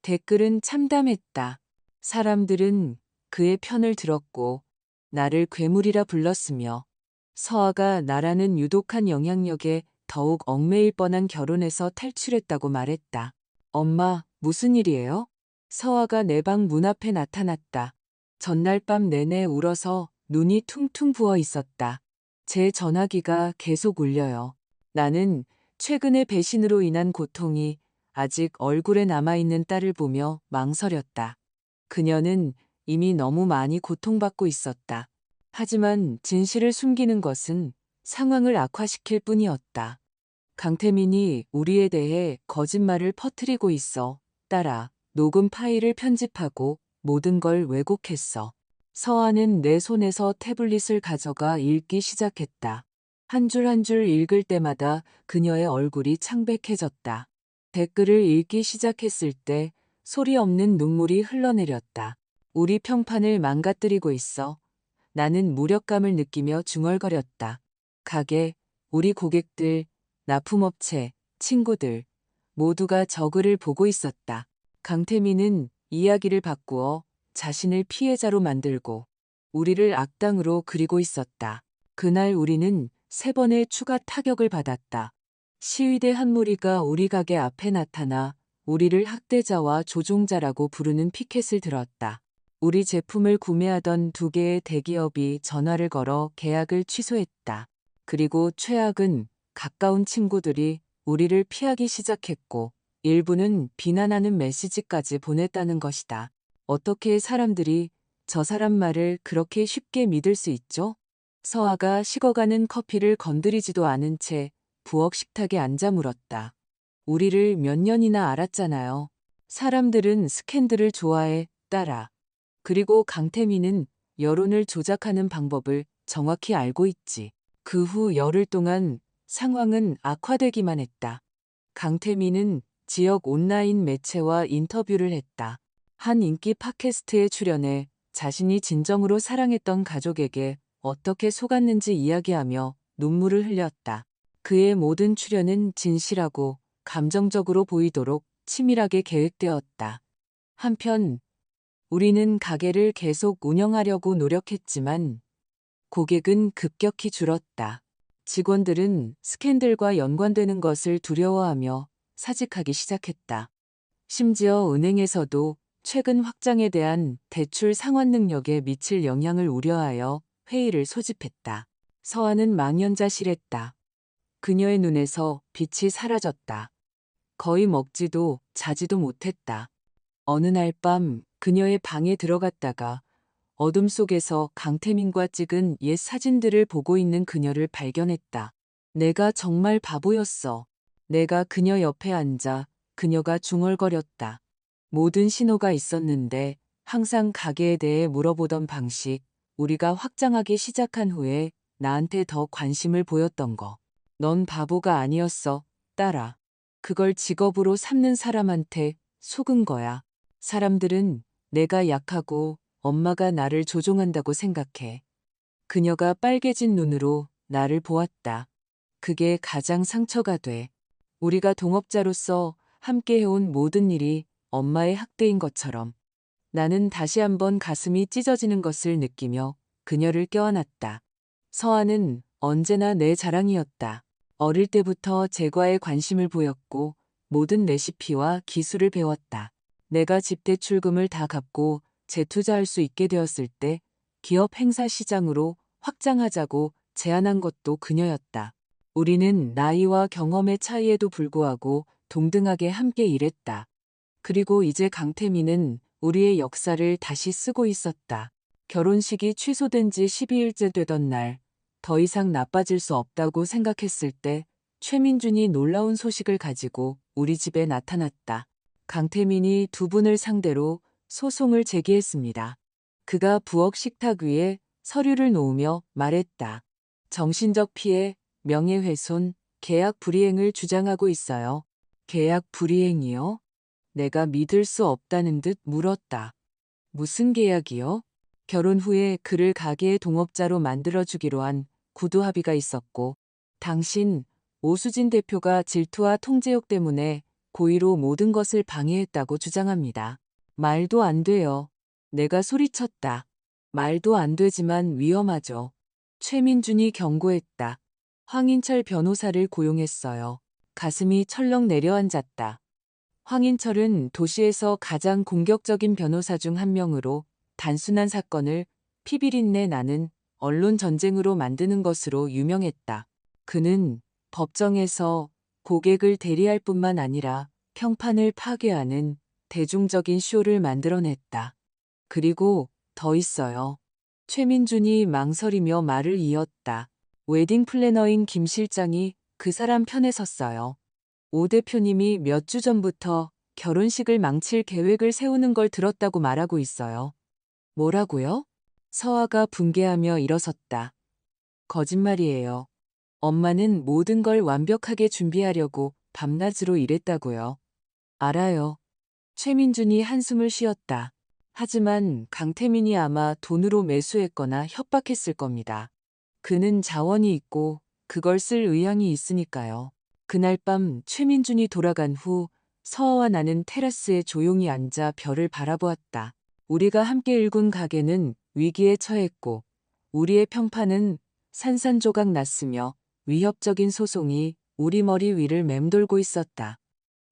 댓글은 참담했다. 사람들은 그의 편을 들었고 나를 괴물이라 불렀으며 서아가 나라는 유독한 영향력에 더욱 얽매일 뻔한 결혼에서 탈출했다고 말했다. 엄마, 무슨 일이에요? 서아가 내 방 문 앞에 나타났다. 전날 밤 내내 울어서 눈이 퉁퉁 부어 있었다. 제 전화기가 계속 울려요. 나는 최근의 배신으로 인한 고통이 아직 얼굴에 남아있는 딸을 보며 망설였다. 그녀는 이미 너무 많이 고통받고 있었다. 하지만 진실을 숨기는 것은 상황을 악화시킬 뿐이었다. 강태민이 우리에 대해 거짓말을 퍼뜨리고 있어. 딸아, 녹음 파일을 편집하고 모든 걸 왜곡했어. 서아는 내 손에서 태블릿을 가져가 읽기 시작했다. 한 줄 한 줄 읽을 때마다 그녀의 얼굴이 창백해졌다. 댓글을 읽기 시작했을 때 소리 없는 눈물이 흘러내렸다. 우리 평판을 망가뜨리고 있어. 나는 무력감을 느끼며 중얼거렸다. 가게, 우리 고객들, 납품업체, 친구들 모두가 저 글을 보고 있었다. 강태민은 이야기를 바꾸어 자신을 피해자로 만들고 우리를 악당으로 그리고 있었다. 그날 우리는 3번의 추가 타격을 받았다. 시위대 한 무리가 우리 가게 앞에 나타나 우리를 학대자와 조종자라고 부르는 피켓을 들었다. 우리 제품을 구매하던 2개의 대기업이 전화를 걸어 계약을 취소했다. 그리고 최악은 가까운 친구들이 우리를 피하기 시작했고 일부는 비난하는 메시지까지 보냈다는 것이다. 어떻게 사람들이 저 사람 말을 그렇게 쉽게 믿을 수 있죠? 서아가 식어가는 커피를 건드리지도 않은 채 부엌 식탁에 앉아 물었다. 우리를 몇 년이나 알았잖아요. 사람들은 스캔들을 좋아해, 딸아. 그리고 강태민은 여론을 조작하는 방법을 정확히 알고 있지. 그 후 열흘 동안 상황은 악화되기만 했다. 강태민은 지역 온라인 매체와 인터뷰를 했다. 한 인기 팟캐스트에 출연해 자신이 진정으로 사랑했던 가족에게 어떻게 속았는지 이야기하며 눈물을 흘렸다. 그의 모든 출연은 진실하고 감정적으로 보이도록 치밀하게 계획되었다. 한편 우리는 가게를 계속 운영하려고 노력했지만 고객은 급격히 줄었다. 직원들은 스캔들과 연관되는 것을 두려워하며 사직하기 시작했다. 심지어 은행에서도 최근 확장에 대한 대출 상환 능력에 미칠 영향을 우려하여 회의를 소집했다. 서아는 망연자실했다. 그녀의 눈에서 빛이 사라졌다. 거의 먹지도 자지도 못했다. 어느 날 밤 그녀의 방에 들어갔다가 어둠 속에서 강태민과 찍은 옛 사진들을 보고 있는 그녀를 발견했다. 내가 정말 바보였어. 내가 그녀 옆에 앉아 그녀가 중얼거렸다. 모든 신호가 있었는데 항상 가게에 대해 물어보던 방식, 우리가 확장하기 시작한 후에 나한테 더 관심을 보였던 거. 넌 바보가 아니었어, 딸아. 그걸 직업으로 삼는 사람한테 속은 거야. 사람들은 내가 약하고 엄마가 나를 조종한다고 생각해. 그녀가 빨개진 눈으로 나를 보았다. 그게 가장 상처가 돼. 우리가 동업자로서 함께 해온 모든 일이 엄마의 학대인 것처럼. 나는 다시 한번 가슴이 찢어지는 것을 느끼며 그녀를 껴안았다. 서아는 언제나 내 자랑이었다. 어릴 때부터 제과에 관심을 보였고 모든 레시피와 기술을 배웠다. 내가 집 대출금을 다 갚고 재투자할 수 있게 되었을 때 기업 행사 시장으로 확장하자고 제안한 것도 그녀였다. 우리는 나이와 경험의 차이에도 불구하고 동등하게 함께 일했다. 그리고 이제 강태민은 우리의 역사를 다시 쓰고 있었다. 결혼식이 취소된 지 12일째 되던 날, 더 이상 나빠질 수 없다고 생각했을 때 최민준이 놀라운 소식을 가지고 우리 집에 나타났다. 강태민이 두 분을 상대로 소송을 제기했습니다. 그가 부엌 식탁 위에 서류를 놓으며 말했다. 정신적 피해, 명예훼손, 계약 불이행을 주장하고 있어요. 계약 불이행이요? 내가 믿을 수 없다는 듯 물었다. 무슨 계약이요? 결혼 후에 그를 가게의 동업자로 만들어주기로 한 구두 합의가 있었고, 당신 오수진 대표가 질투와 통제욕 때문에 고의로 모든 것을 방해했다고 주장합니다. 말도 안 돼요. 내가 소리쳤다. 말도 안 되지만 위험하죠. 최민준이 경고했다. 황인철 변호사를 고용했어요. 가슴이 철렁 내려앉았다. 황인철은 도시에서 가장 공격적인 변호사 중 한 명으로 단순한 사건을 피비린내 나는 언론 전쟁으로 만드는 것으로 유명했다. 그는 법정에서 고객을 대리할 뿐만 아니라 평판을 파괴하는 대중적인 쇼를 만들어냈다. 그리고 더 있어요. 최민준이 망설이며 말을 이었다. 웨딩 플래너인 김 실장이 그 사람 편에 섰어요. 오 대표님이 몇 주 전부터 결혼식을 망칠 계획을 세우는 걸 들었다고 말하고 있어요. 뭐라고요? 서아가 붕괴하며 일어섰다. 거짓말이에요. 엄마는 모든 걸 완벽하게 준비하려고 밤낮으로 일했다고요. 알아요. 최민준이 한숨을 쉬었다. 하지만 강태민이 아마 돈으로 매수했거나 협박했을 겁니다. 그는 자원이 있고 그걸 쓸 의향이 있으니까요. 그날 밤 최민준이 돌아간 후 서아와 나는 테라스에 조용히 앉아 별을 바라보았다. 우리가 함께 일군 가게는 위기에 처했고 우리의 평판은 산산조각 났으며 위협적인 소송이 우리 머리 위를 맴돌고 있었다.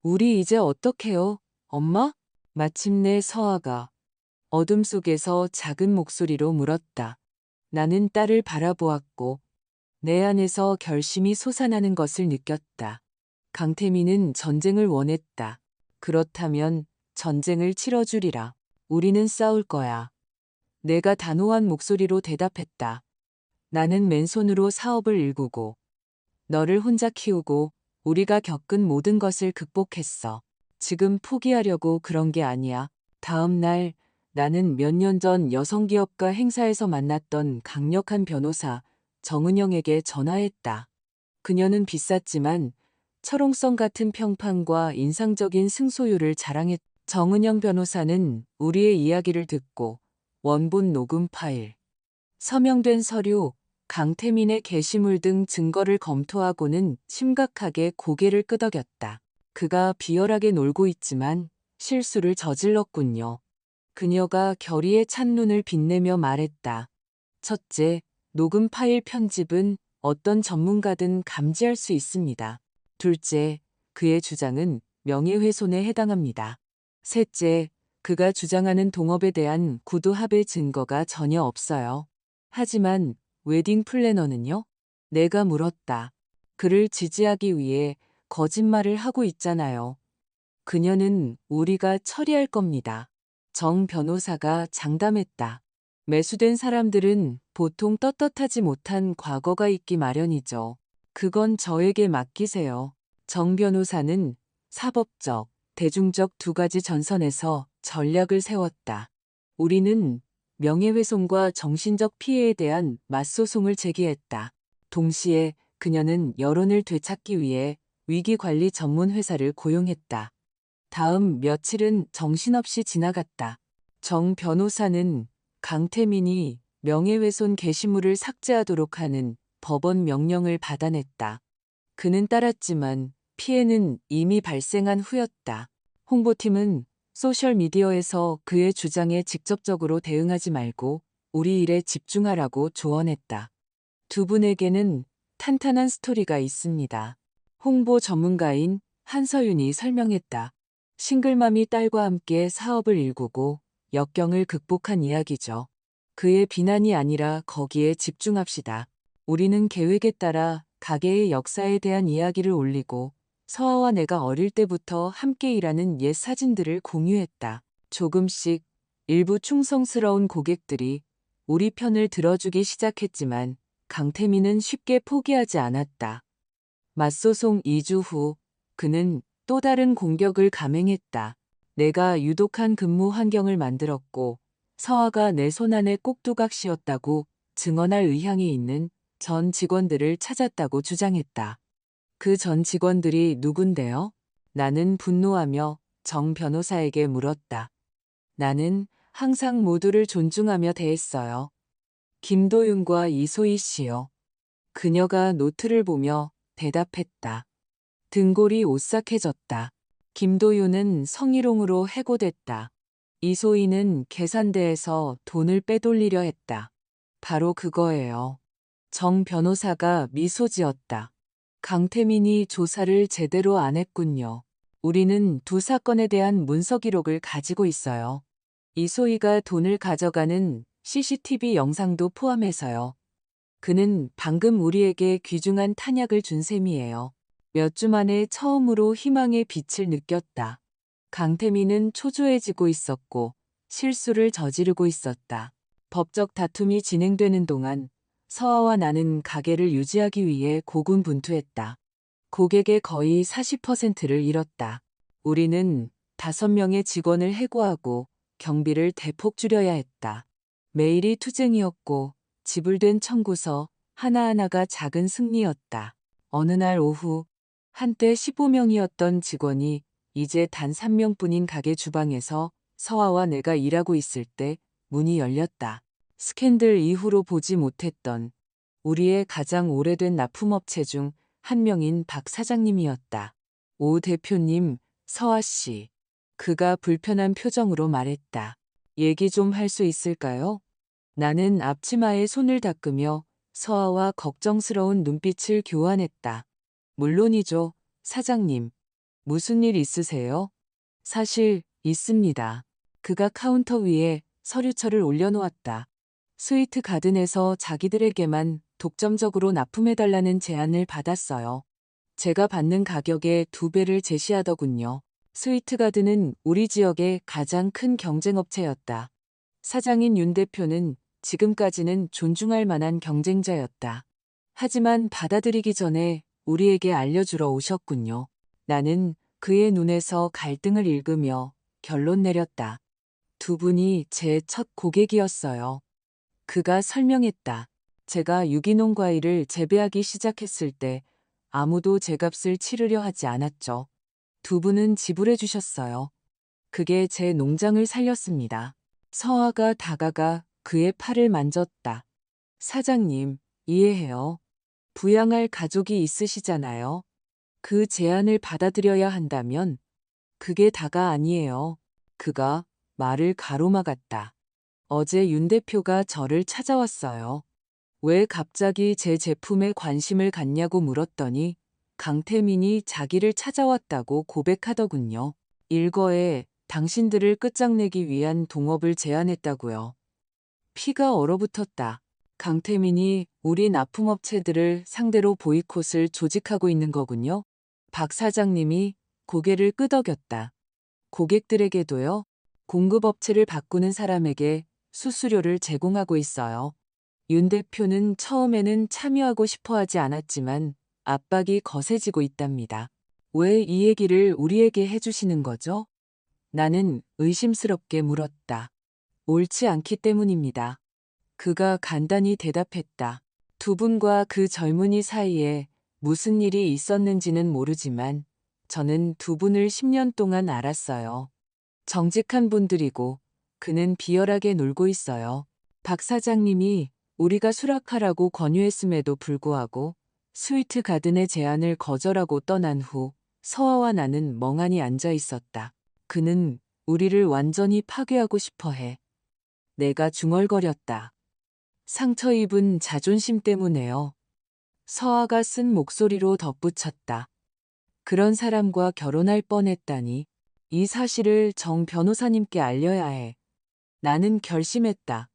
우리 이제 어떡해요, 엄마? 마침내 서아가 어둠 속에서 작은 목소리로 물었다. 나는 딸을 바라보았고 내 안에서 결심이 솟아나는 것을 느꼈다. 강태민은 전쟁을 원했다. 그렇다면 전쟁을 치러주리라. 우리는 싸울 거야. 내가 단호한 목소리로 대답했다. 나는 맨손으로 사업을 일구고 너를 혼자 키우고 우리가 겪은 모든 것을 극복했어. 지금 포기하려고 그런 게 아니야. 다음 날 나는 몇 년 전 여성기업가 행사에서 만났던 강력한 변호사 정은영에게 전화했다. 그녀는 비쌌지만 철옹성 같은 평판과 인상적인 승소율을 자랑했. 정은영 변호사는 우리의 이야기를 듣고 원본 녹음 파일, 서명된 서류, 강태민의 게시물 등 증거를 검토하고는 심각하게 고개를 끄덕였다. 그가 비열하게 놀고 있지만 실수를 저질렀군요. 그녀가 결의에 찬 눈을 빛내며 말했다. 첫째, 녹음 파일 편집은 어떤 전문가든 감지할 수 있습니다. 둘째, 그의 주장은 명예훼손에 해당합니다. 셋째, 그가 주장하는 동업에 대한 구두합의 증거가 전혀 없어요. 하지만 웨딩 플래너는요? 내가 물었다. 그를 지지하기 위해 거짓말을 하고 있잖아요. 그녀는 우리가 처리할 겁니다. 정 변호사가 장담했다. 매수된 사람들은 보통 떳떳하지 못한 과거가 있기 마련이죠. 그건 저에게 맡기세요. 정 변호사는 사법적, 대중적 두 가지 전선에서 전략을 세웠다. 우리는 명예훼손과 정신적 피해에 대한 맞소송을 제기했다. 동시에 그녀는 여론을 되찾기 위해 위기관리 전문 회사를 고용했다. 다음 며칠은 정신없이 지나갔다. 정 변호사는 강태민이 명예훼손 게시물을 삭제하도록 하는 법원 명령을 받아냈다. 그는 따랐지만 피해는 이미 발생한 후였다. 홍보팀은 소셜미디어에서 그의 주장에 직접적으로 대응하지 말고 우리 일에 집중하라고 조언했다. 두 분에게는 탄탄한 스토리가 있습니다. 홍보 전문가인 한서윤이 설명했다. 싱글맘이 딸과 함께 사업을 일구고 역경을 극복한 이야기죠. 그의 비난이 아니라 거기에 집중합시다. 우리는 계획에 따라 가게의 역사에 대한 이야기를 올리고 서아와 내가 어릴 때부터 함께 일하는 옛 사진들을 공유했다. 조금씩 일부 충성스러운 고객들이 우리 편을 들어주기 시작했지만 강태민은 쉽게 포기하지 않았다. 맞소송 2주 후 그는 또 다른 공격을 감행했다. 내가 유독한 근무 환경을 만들었고 서아가 내 손안에 꼭두각 씌었다고 증언할 의향이 있는 전 직원들을 찾았다고 주장했다. 그 전 직원들이 누군데요? 나는 분노하며 정 변호사에게 물었다. 나는 항상 모두를 존중하며 대했어요. 김도윤과 이소희 씨요. 그녀가 노트를 보며 대답했다. 등골이 오싹해졌다. 김도윤은 성희롱으로 해고됐다. 이소희는 계산대에서 돈을 빼돌리려 했다. 바로 그거예요. 정 변호사가 미소 지었다. 강태민이 조사를 제대로 안 했군요. 우리는 두 사건에 대한 문서 기록을 가지고 있어요. 이소희가 돈을 가져가는 CCTV 영상도 포함해서요. 그는 방금 우리에게 귀중한 탄약을 준 셈이에요. 몇 주 만에 처음으로 희망의 빛을 느꼈다. 강태민은 초조해지고 있었고 실수를 저지르고 있었다. 법적 다툼이 진행되는 동안 서아와 나는 가게를 유지하기 위해 고군분투했다. 고객의 거의 40%를 잃었다. 우리는 5명의 직원을 해고하고 경비를 대폭 줄여야 했다. 매일이 투쟁이었고 지불된 청구서 하나하나가 작은 승리였다. 어느 날 오후 한때 15명이었던 직원이 이제 단 3명뿐인 가게 주방에서 서아와 내가 일하고 있을 때 문이 열렸다. 스캔들 이후로 보지 못했던 우리의 가장 오래된 납품업체 중 한 명인 박 사장님이었다. 오 대표님, 서아 씨. 그가 불편한 표정으로 말했다. 얘기 좀 할 수 있을까요? 나는 앞치마에 손을 닦으며 서아와 걱정스러운 눈빛을 교환했다. 물론이죠, 사장님. 무슨 일 있으세요? 사실 있습니다. 그가 카운터 위에 서류철을 올려놓았다. 스위트 가든에서 자기들에게만 독점적으로 납품해달라는 제안을 받았어요. 제가 받는 가격의 2배를 제시하더군요. 스위트 가든은 우리 지역의 가장 큰 경쟁업체였다. 사장인 윤 대표는 지금까지는 존중할 만한 경쟁자였다. 하지만 받아들이기 전에 우리에게 알려주러 오셨군요. 나는 그의 눈에서 갈등을 읽으며 결론 내렸다. 두 분이 제 첫 고객이었어요. 그가 설명했다. 제가 유기농 과일을 재배하기 시작했을 때 아무도 제 값을 치르려 하지 않았죠. 두 분은 지불해 주셨어요. 그게 제 농장을 살렸습니다. 서아가 다가가 그의 팔을 만졌다. 사장님, 이해해요. 부양할 가족이 있으시잖아요. 그 제안을 받아들여야 한다면 그게 다가 아니에요. 그가 말을 가로막았다. 어제 윤 대표가 저를 찾아왔어요. 왜 갑자기 제 제품에 관심을 갖냐고 물었더니 강태민이 자기를 찾아왔다고 고백하더군요. 일거에 당신들을 끝장내기 위한 동업을 제안했다고요. 피가 얼어붙었다. 강태민이 우리 납품업체들을 상대로 보이콧을 조직하고 있는 거군요. 박 사장님이 고개를 끄덕였다. 고객들에게도요. 공급업체를 바꾸는 사람에게 수수료를 제공하고 있어요. 윤 대표는 처음에는 참여하고 싶어 하지 않았지만 압박이 거세지고 있답니다. 왜 이 얘기를 우리에게 해주시는 거죠? 나는 의심스럽게 물었다. 옳지 않기 때문입니다. 그가 간단히 대답했다. 두 분과 그 젊은이 사이에 무슨 일이 있었는지는 모르지만 저는 두 분을 10년 동안 알았어요. 정직한 분들이고 그는 비열하게 놀고 있어요. 박 사장님이 우리가 수락하라고 권유했음에도 불구하고 스위트 가든의 제안을 거절하고 떠난 후 서아와 나는 멍하니 앉아 있었다. 그는 우리를 완전히 파괴하고 싶어 해. 내가 중얼거렸다. 상처 입은 자존심 때문에요. 서아가 쓴 목소리로 덧붙였다. 그런 사람과 결혼할 뻔했다니. 이 사실을 정 변호사님께 알려야 해. 나는 결심했다.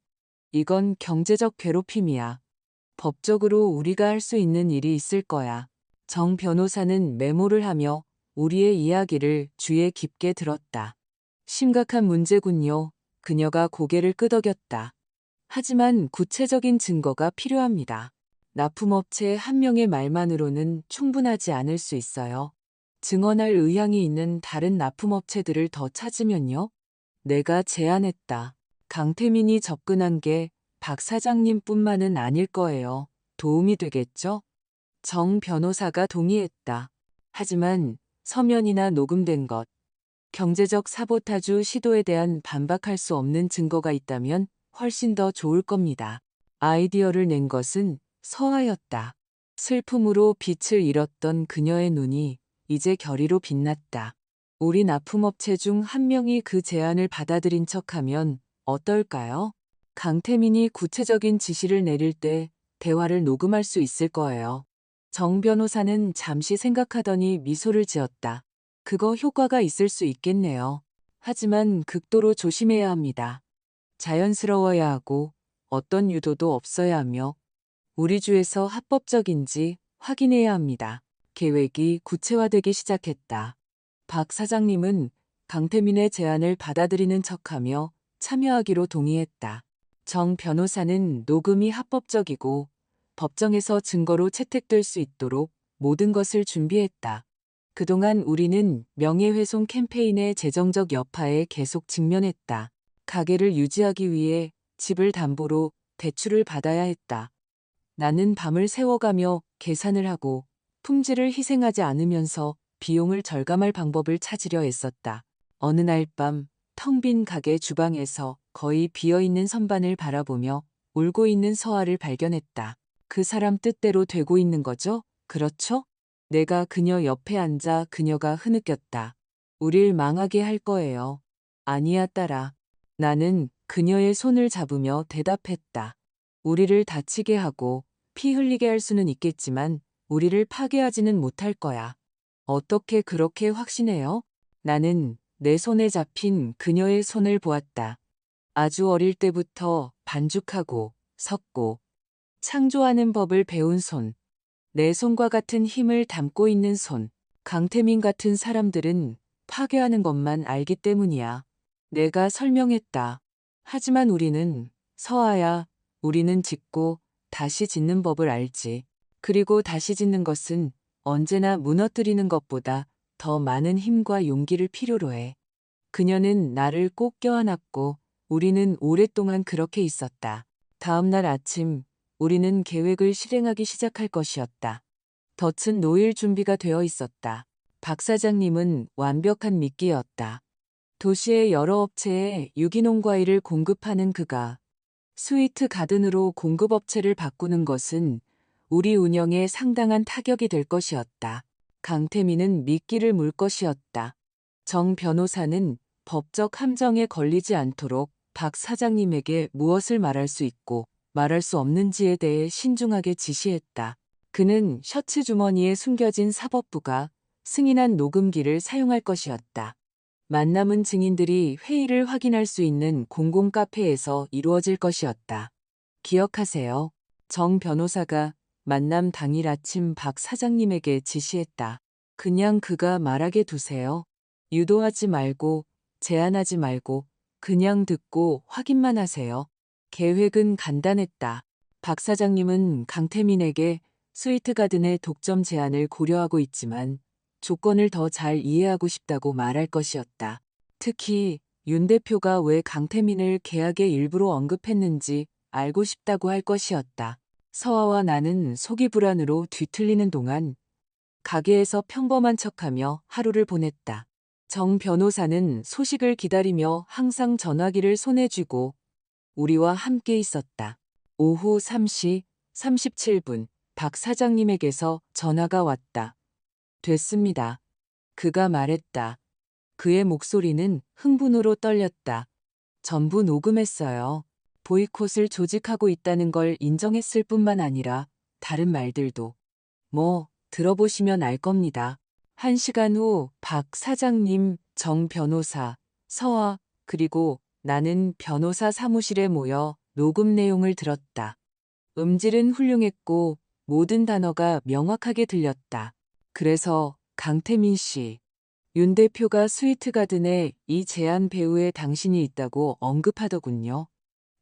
이건 경제적 괴롭힘이야. 법적으로 우리가 할 수 있는 일이 있을 거야. 정 변호사는 메모를 하며 우리의 이야기를 귀에 깊게 들었다. 심각한 문제군요. 그녀가 고개를 끄덕였다. 하지만 구체적인 증거가 필요합니다. 납품업체 한 명의 말만으로는 충분하지 않을 수 있어요. 증언할 의향이 있는 다른 납품업체들을 더 찾으면요. 내가 제안했다. 강태민이 접근한 게 박 사장님뿐만은 아닐 거예요. 도움이 되겠죠? 정 변호사가 동의했다. 하지만 서면이나 녹음된 것, 경제적 사보타주 시도에 대한 반박할 수 없는 증거가 있다면 훨씬 더 좋을 겁니다. 아이디어를 낸 것은 서아였다. 슬픔으로 빛을 잃었던 그녀의 눈이 이제 결의로 빛났다. 우리 납품업체 중 한 명이 그 제안을 받아들인 척하면 어떨까요? 강태민이 구체적인 지시를 내릴 때 대화를 녹음할 수 있을 거예요. 정 변호사는 잠시 생각하더니 미소를 지었다. 그거 효과가 있을 수 있겠네요. 하지만 극도로 조심해야 합니다. 자연스러워야 하고 어떤 유도도 없어야 하며 우리 주에서 합법적인지 확인해야 합니다. 계획이 구체화되기 시작했다. 박 사장님은 강태민의 제안을 받아들이는 척하며 참여하기로 동의했다. 정 변호사는 녹음이 합법적이고 법정에서 증거로 채택될 수 있도록 모든 것을 준비했다. 그동안 우리는 명예훼손 캠페인의 재정적 여파에 계속 직면했다. 가게를 유지하기 위해 집을 담보로 대출을 받아야 했다. 나는 밤을 새워가며 계산을 하고 품질을 희생하지 않으면서 비용을 절감할 방법을 찾으려 애썼다. 어느 날 밤 텅 빈 가게 주방에서 거의 비어있는 선반을 바라보며 울고 있는 서아를 발견했다. 그 사람 뜻대로 되고 있는 거죠? 그렇죠? 내가 그녀 옆에 앉아 그녀가 흐느꼈다. 우릴 망하게 할 거예요. 아니야, 딸아. 나는 그녀의 손을 잡으며 대답했다. 우리를 다치게 하고 피 흘리게 할 수는 있겠지만 우리를 파괴하지는 못할 거야. 어떻게 그렇게 확신해요? 나는 내 손에 잡힌 그녀의 손을 보았다. 아주 어릴 때부터 반죽하고 섞고 창조하는 법을 배운 손. 내 손과 같은 힘을 담고 있는 손. 강태민 같은 사람들은 파괴하는 것만 알기 때문이야. 내가 설명했다. 하지만 우리는, 서아야, 우리는 짓고 다시 짓는 법을 알지. 그리고 다시 짓는 것은 언제나 무너뜨리는 것보다 더 많은 힘과 용기를 필요로 해. 그녀는 나를 꼭 껴안았고 우리는 오랫동안 그렇게 있었다. 다음 날 아침 우리는 계획을 실행하기 시작할 것이었다. 덫은 놓일 준비가 되어 있었다. 박 사장님은 완벽한 미끼였다. 도시의 여러 업체에 유기농 과일을 공급하는 그가 스위트 가든으로 공급업체를 바꾸는 것은 우리 운영에 상당한 타격이 될 것이었다. 강태민은 미끼를 물 것이었다. 정 변호사는 법적 함정에 걸리지 않도록 박 사장님에게 무엇을 말할 수 있고 말할 수 없는지에 대해 신중하게 지시했다. 그는 셔츠 주머니에 숨겨진 사법부가 승인한 녹음기를 사용할 것이었다. 만남은 증인들이 회의를 확인할 수 있는 공공 카페에서 이루어질 것이었다. 기억하세요. 정 변호사가 만남 당일 아침 박 사장님에게 지시했다. 그냥 그가 말하게 두세요. 유도하지 말고, 제안하지 말고, 그냥 듣고 확인만 하세요. 계획은 간단했다. 박 사장님은 강태민에게 스위트가든의 독점 제안을 고려하고 있지만 조건을 더 잘 이해하고 싶다고 말할 것이었다. 특히 윤 대표가 왜 강태민을 계약의 일부로 언급했는지 알고 싶다고 할 것이었다. 서아와 나는 속이 불안으로 뒤틀리는 동안 가게에서 평범한 척하며 하루를 보냈다. 정 변호사는 소식을 기다리며 항상 전화기를 손에 쥐고 우리와 함께 있었다. 오후 3시 37분 박 사장님에게서 전화가 왔다. 됐습니다. 그가 말했다. 그의 목소리는 흥분으로 떨렸다. 전부 녹음했어요. 보이콧을 조직하고 있다는 걸 인정했을 뿐만 아니라 다른 말들도. 들어보시면 알 겁니다. 1시간 후 박 사장님, 정 변호사, 서아, 그리고 나는 변호사 사무실에 모여 녹음 내용을 들었다. 음질은 훌륭했고 모든 단어가 명확하게 들렸다. 그래서 강태민 씨, 윤 대표가 스위트가든에 이 제안 배우에 당신이 있다고 언급하더군요.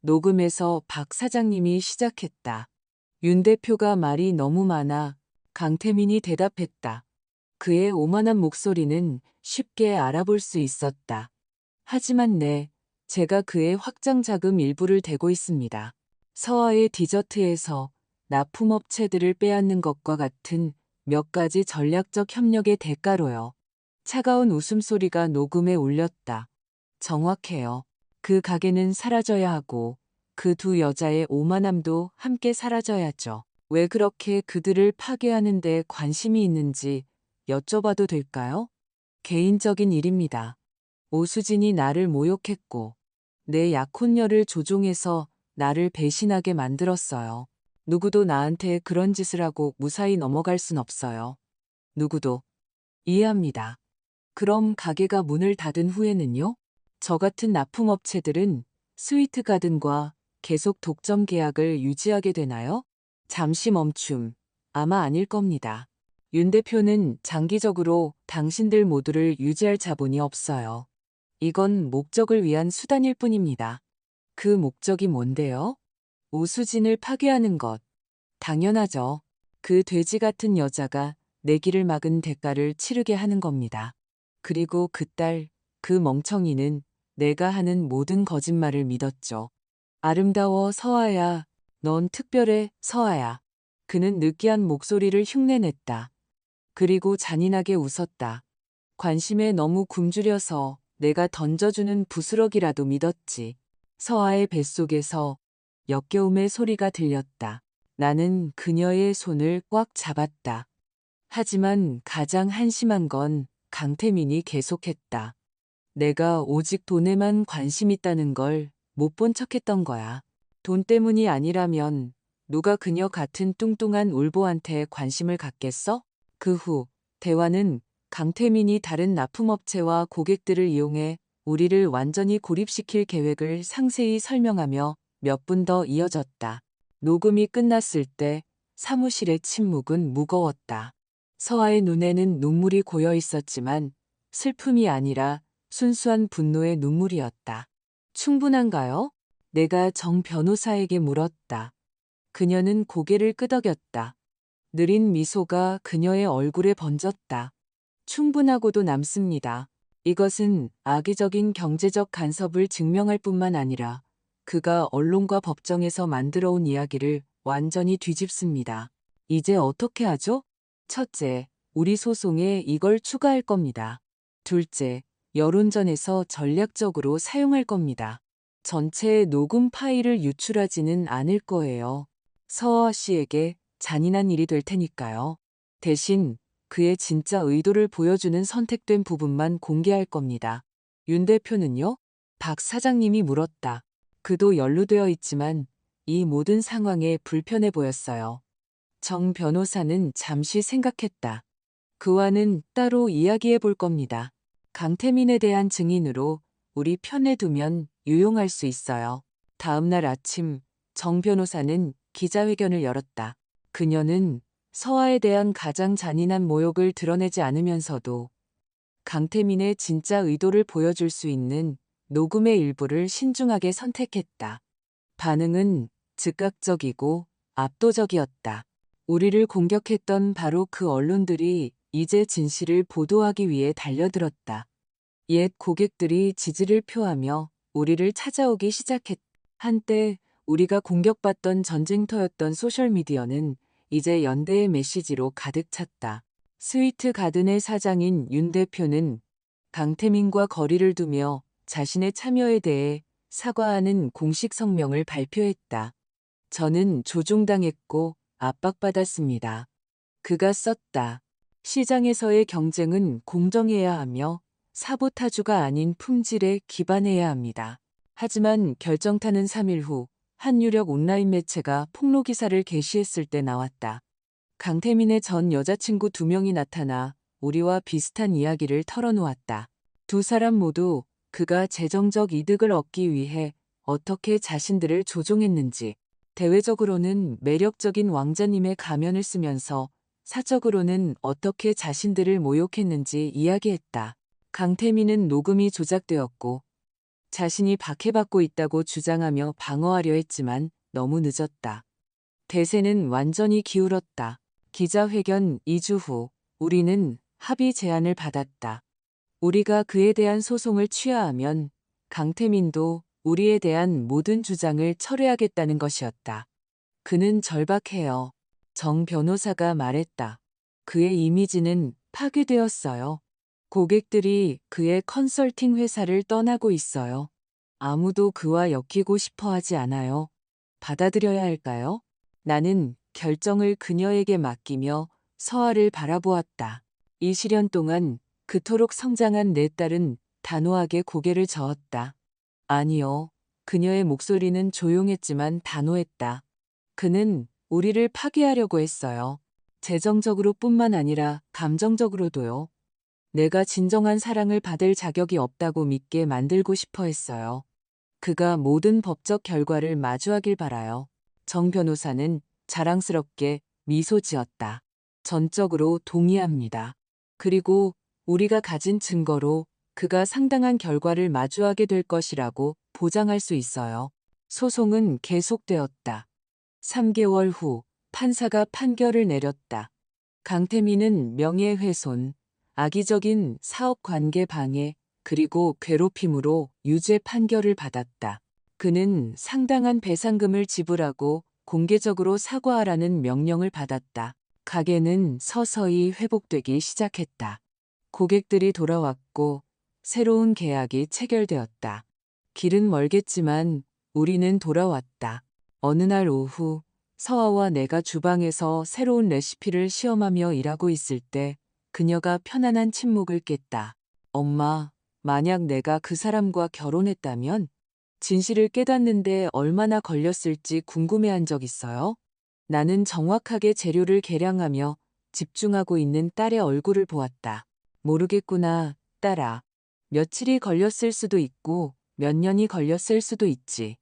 녹음에서 박 사장님이 시작했다. 윤 대표가 말이 너무 많아 강태민이 대답했다. 그의 오만한 목소리는 쉽게 알아볼 수 있었다. 하지만 제가 그의 확장 자금 일부를 대고 있습니다. 서아의 디저트에서 납품업체들을 빼앗는 것과 같은 몇 가지 전략적 협력의 대가로요. 차가운 웃음소리가 녹음에 울렸다. 정확해요. 그 가게는 사라져야 하고 그 두 여자의 오만함도 함께 사라져야죠. 왜 그렇게 그들을 파괴하는 데 관심이 있는지 여쭤봐도 될까요? 개인적인 일입니다. 오수진이 나를 모욕했고 내 약혼녀를 조종해서 나를 배신하게 만들었어요. 누구도 나한테 그런 짓을 하고 무사히 넘어갈 순 없어요. 누구도. 이해합니다. 그럼 가게가 문을 닫은 후에는요? 저 같은 납품업체들은 스위트가든과 계속 독점 계약을 유지하게 되나요? 잠시 멈춤. 아마 아닐 겁니다. 윤 대표는 장기적으로 당신들 모두를 유지할 자본이 없어요. 이건 목적을 위한 수단일 뿐입니다. 그 목적이 뭔데요? 오수진을 파괴하는 것. 당연하죠. 그 돼지 같은 여자가 내 길을 막은 대가를 치르게 하는 겁니다. 그리고 그 딸, 그 멍청이는 내가 하는 모든 거짓말을 믿었죠. 아름다워 서아야. 넌 특별해 서아야. 그는 느끼한 목소리를 흉내냈다. 그리고 잔인하게 웃었다. 관심에 너무 굶주려서 내가 던져주는 부스러기라도 믿었지. 서아의 뱃속에서 역겨움의 소리가 들렸다. 나는 그녀의 손을 꽉 잡았다. 하지만 가장 한심한 건 강태민이 계속했다. 내가 오직 돈에만 관심 있다는 걸 못 본 척했던 거야. 돈 때문이 아니라면 누가 그녀 같은 뚱뚱한 울보한테 관심을 갖겠어? 그 후 대화는 강태민이 다른 납품업체와 고객들을 이용해 우리를 완전히 고립시킬 계획을 상세히 설명하며 몇 분 더 이어졌다. 녹음이 끝났을 때 사무실의 침묵은 무거웠다. 서아의 눈에는 눈물이 고여 있었지만 슬픔이 아니라 순수한 분노의 눈물이었다. 충분한가요? 내가 정 변호사에게 물었다. 그녀는 고개를 끄덕였다. 느린 미소가 그녀의 얼굴에 번졌다. 충분하고도 남습니다. 이것은 악의적인 경제적 간섭을 증명할 뿐만 아니라 그가 언론과 법정에서 만들어 온 이야기를 완전히 뒤집습니다. 이제 어떻게 하죠? 첫째, 우리 소송에 이걸 추가할 겁니다. 둘째, 여론전에서 전략적으로 사용할 겁니다. 전체 녹음 파일을 유출하지는 않을 거예요. 서아 씨에게 잔인한 일이 될 테니까요. 대신 그의 진짜 의도를 보여주는 선택된 부분만 공개할 겁니다. 윤 대표는요? 박 사장님이 물었다. 그도 연루되어 있지만 이 모든 상황에 불편해 보였어요. 정 변호사는 잠시 생각했다. 그와는 따로 이야기해 볼 겁니다. 강태민에 대한 증인으로 우리 편에 두면 유용할 수 있어요. 다음 날 아침 정 변호사는 기자회견을 열었다. 그녀는 서아에 대한 가장 잔인한 모욕을 드러내지 않으면서도 강태민의 진짜 의도를 보여줄 수 있는 녹음의 일부를 신중하게 선택했다. 반응은 즉각적이고 압도적이었다. 우리를 공격했던 바로 그 언론들이 이제 진실을 보도하기 위해 달려들었다. 옛 고객들이 지지를 표하며 우리를 찾아오기 시작했다. 한때 우리가 공격받던 전쟁터였던 소셜미디어는 이제 연대의 메시지로 가득 찼다. 스위트 가든의 사장인 윤 대표는 강태민과 거리를 두며 자신의 참여에 대해 사과하는 공식 성명을 발표했다. 저는 조종당했고 압박받았습니다. 그가 썼다. 시장에서의 경쟁은 공정해야 하며 사보타주가 아닌 품질에 기반해야 합니다. 하지만 결정타는 3일 후 한 유력 온라인 매체가 폭로 기사를 게시했을 때 나왔다. 강태민의 전 여자친구 2명이 나타나 우리와 비슷한 이야기를 털어놓았다. 두 사람 모두 그가 재정적 이득을 얻기 위해 어떻게 자신들을 조종했는지, 대외적으로는 매력적인 왕자님의 가면을 쓰면서 사적으로는 어떻게 자신들을 모욕했는지 이야기했다. 강태민은 녹음이 조작되었고 자신이 박해받고 있다고 주장하며 방어하려 했지만 너무 늦었다. 대세는 완전히 기울었다. 기자회견 2주 후 우리는 합의 제안을 받았다. 우리가 그에 대한 소송을 취하하면 강태민도 우리에 대한 모든 주장을 철회하겠다는 것이었다. 그는 절박해요. 정 변호사가 말했다. 그의 이미지는 파괴되었어요. 고객들이 그의 컨설팅 회사를 떠나고 있어요. 아무도 그와 엮이고 싶어 하지 않아요. 받아들여야 할까요? 나는 결정을 그녀에게 맡기며 서아를 바라보았다. 이 시련 동안 그토록 성장한 내 딸은 단호하게 고개를 저었다. 아니요. 그녀의 목소리는 조용했지만 단호했다. 그는 우리를 파괴하려고 했어요. 재정적으로뿐만 아니라 감정적으로도요. 내가 진정한 사랑을 받을 자격이 없다고 믿게 만들고 싶어 했어요. 그가 모든 법적 결과를 마주하길 바라요. 정 변호사는 자랑스럽게 미소 지었다. 전적으로 동의합니다. 그리고 우리가 가진 증거로 그가 상당한 결과를 마주하게 될 것이라고 보장할 수 있어요. 소송은 계속되었다. 3개월 후 판사가 판결을 내렸다. 강태민은 명예훼손, 악의적인 사업관계 방해, 그리고 괴롭힘으로 유죄 판결을 받았다. 그는 상당한 배상금을 지불하고 공개적으로 사과하라는 명령을 받았다. 가게는 서서히 회복되기 시작했다. 고객들이 돌아왔고 새로운 계약이 체결되었다. 길은 멀겠지만 우리는 돌아왔다. 어느 날 오후 서아와 내가 주방에서 새로운 레시피를 시험하며 일하고 있을 때 그녀가 편안한 침묵을 깼다. 엄마, 만약 내가 그 사람과 결혼했다면? 진실을 깨닫는데 얼마나 걸렸을지 궁금해한 적 있어요? 나는 정확하게 재료를 계량하며 집중하고 있는 딸의 얼굴을 보았다. 모르겠구나, 딸아. 며칠이 걸렸을 수도 있고 몇 년이 걸렸을 수도 있지.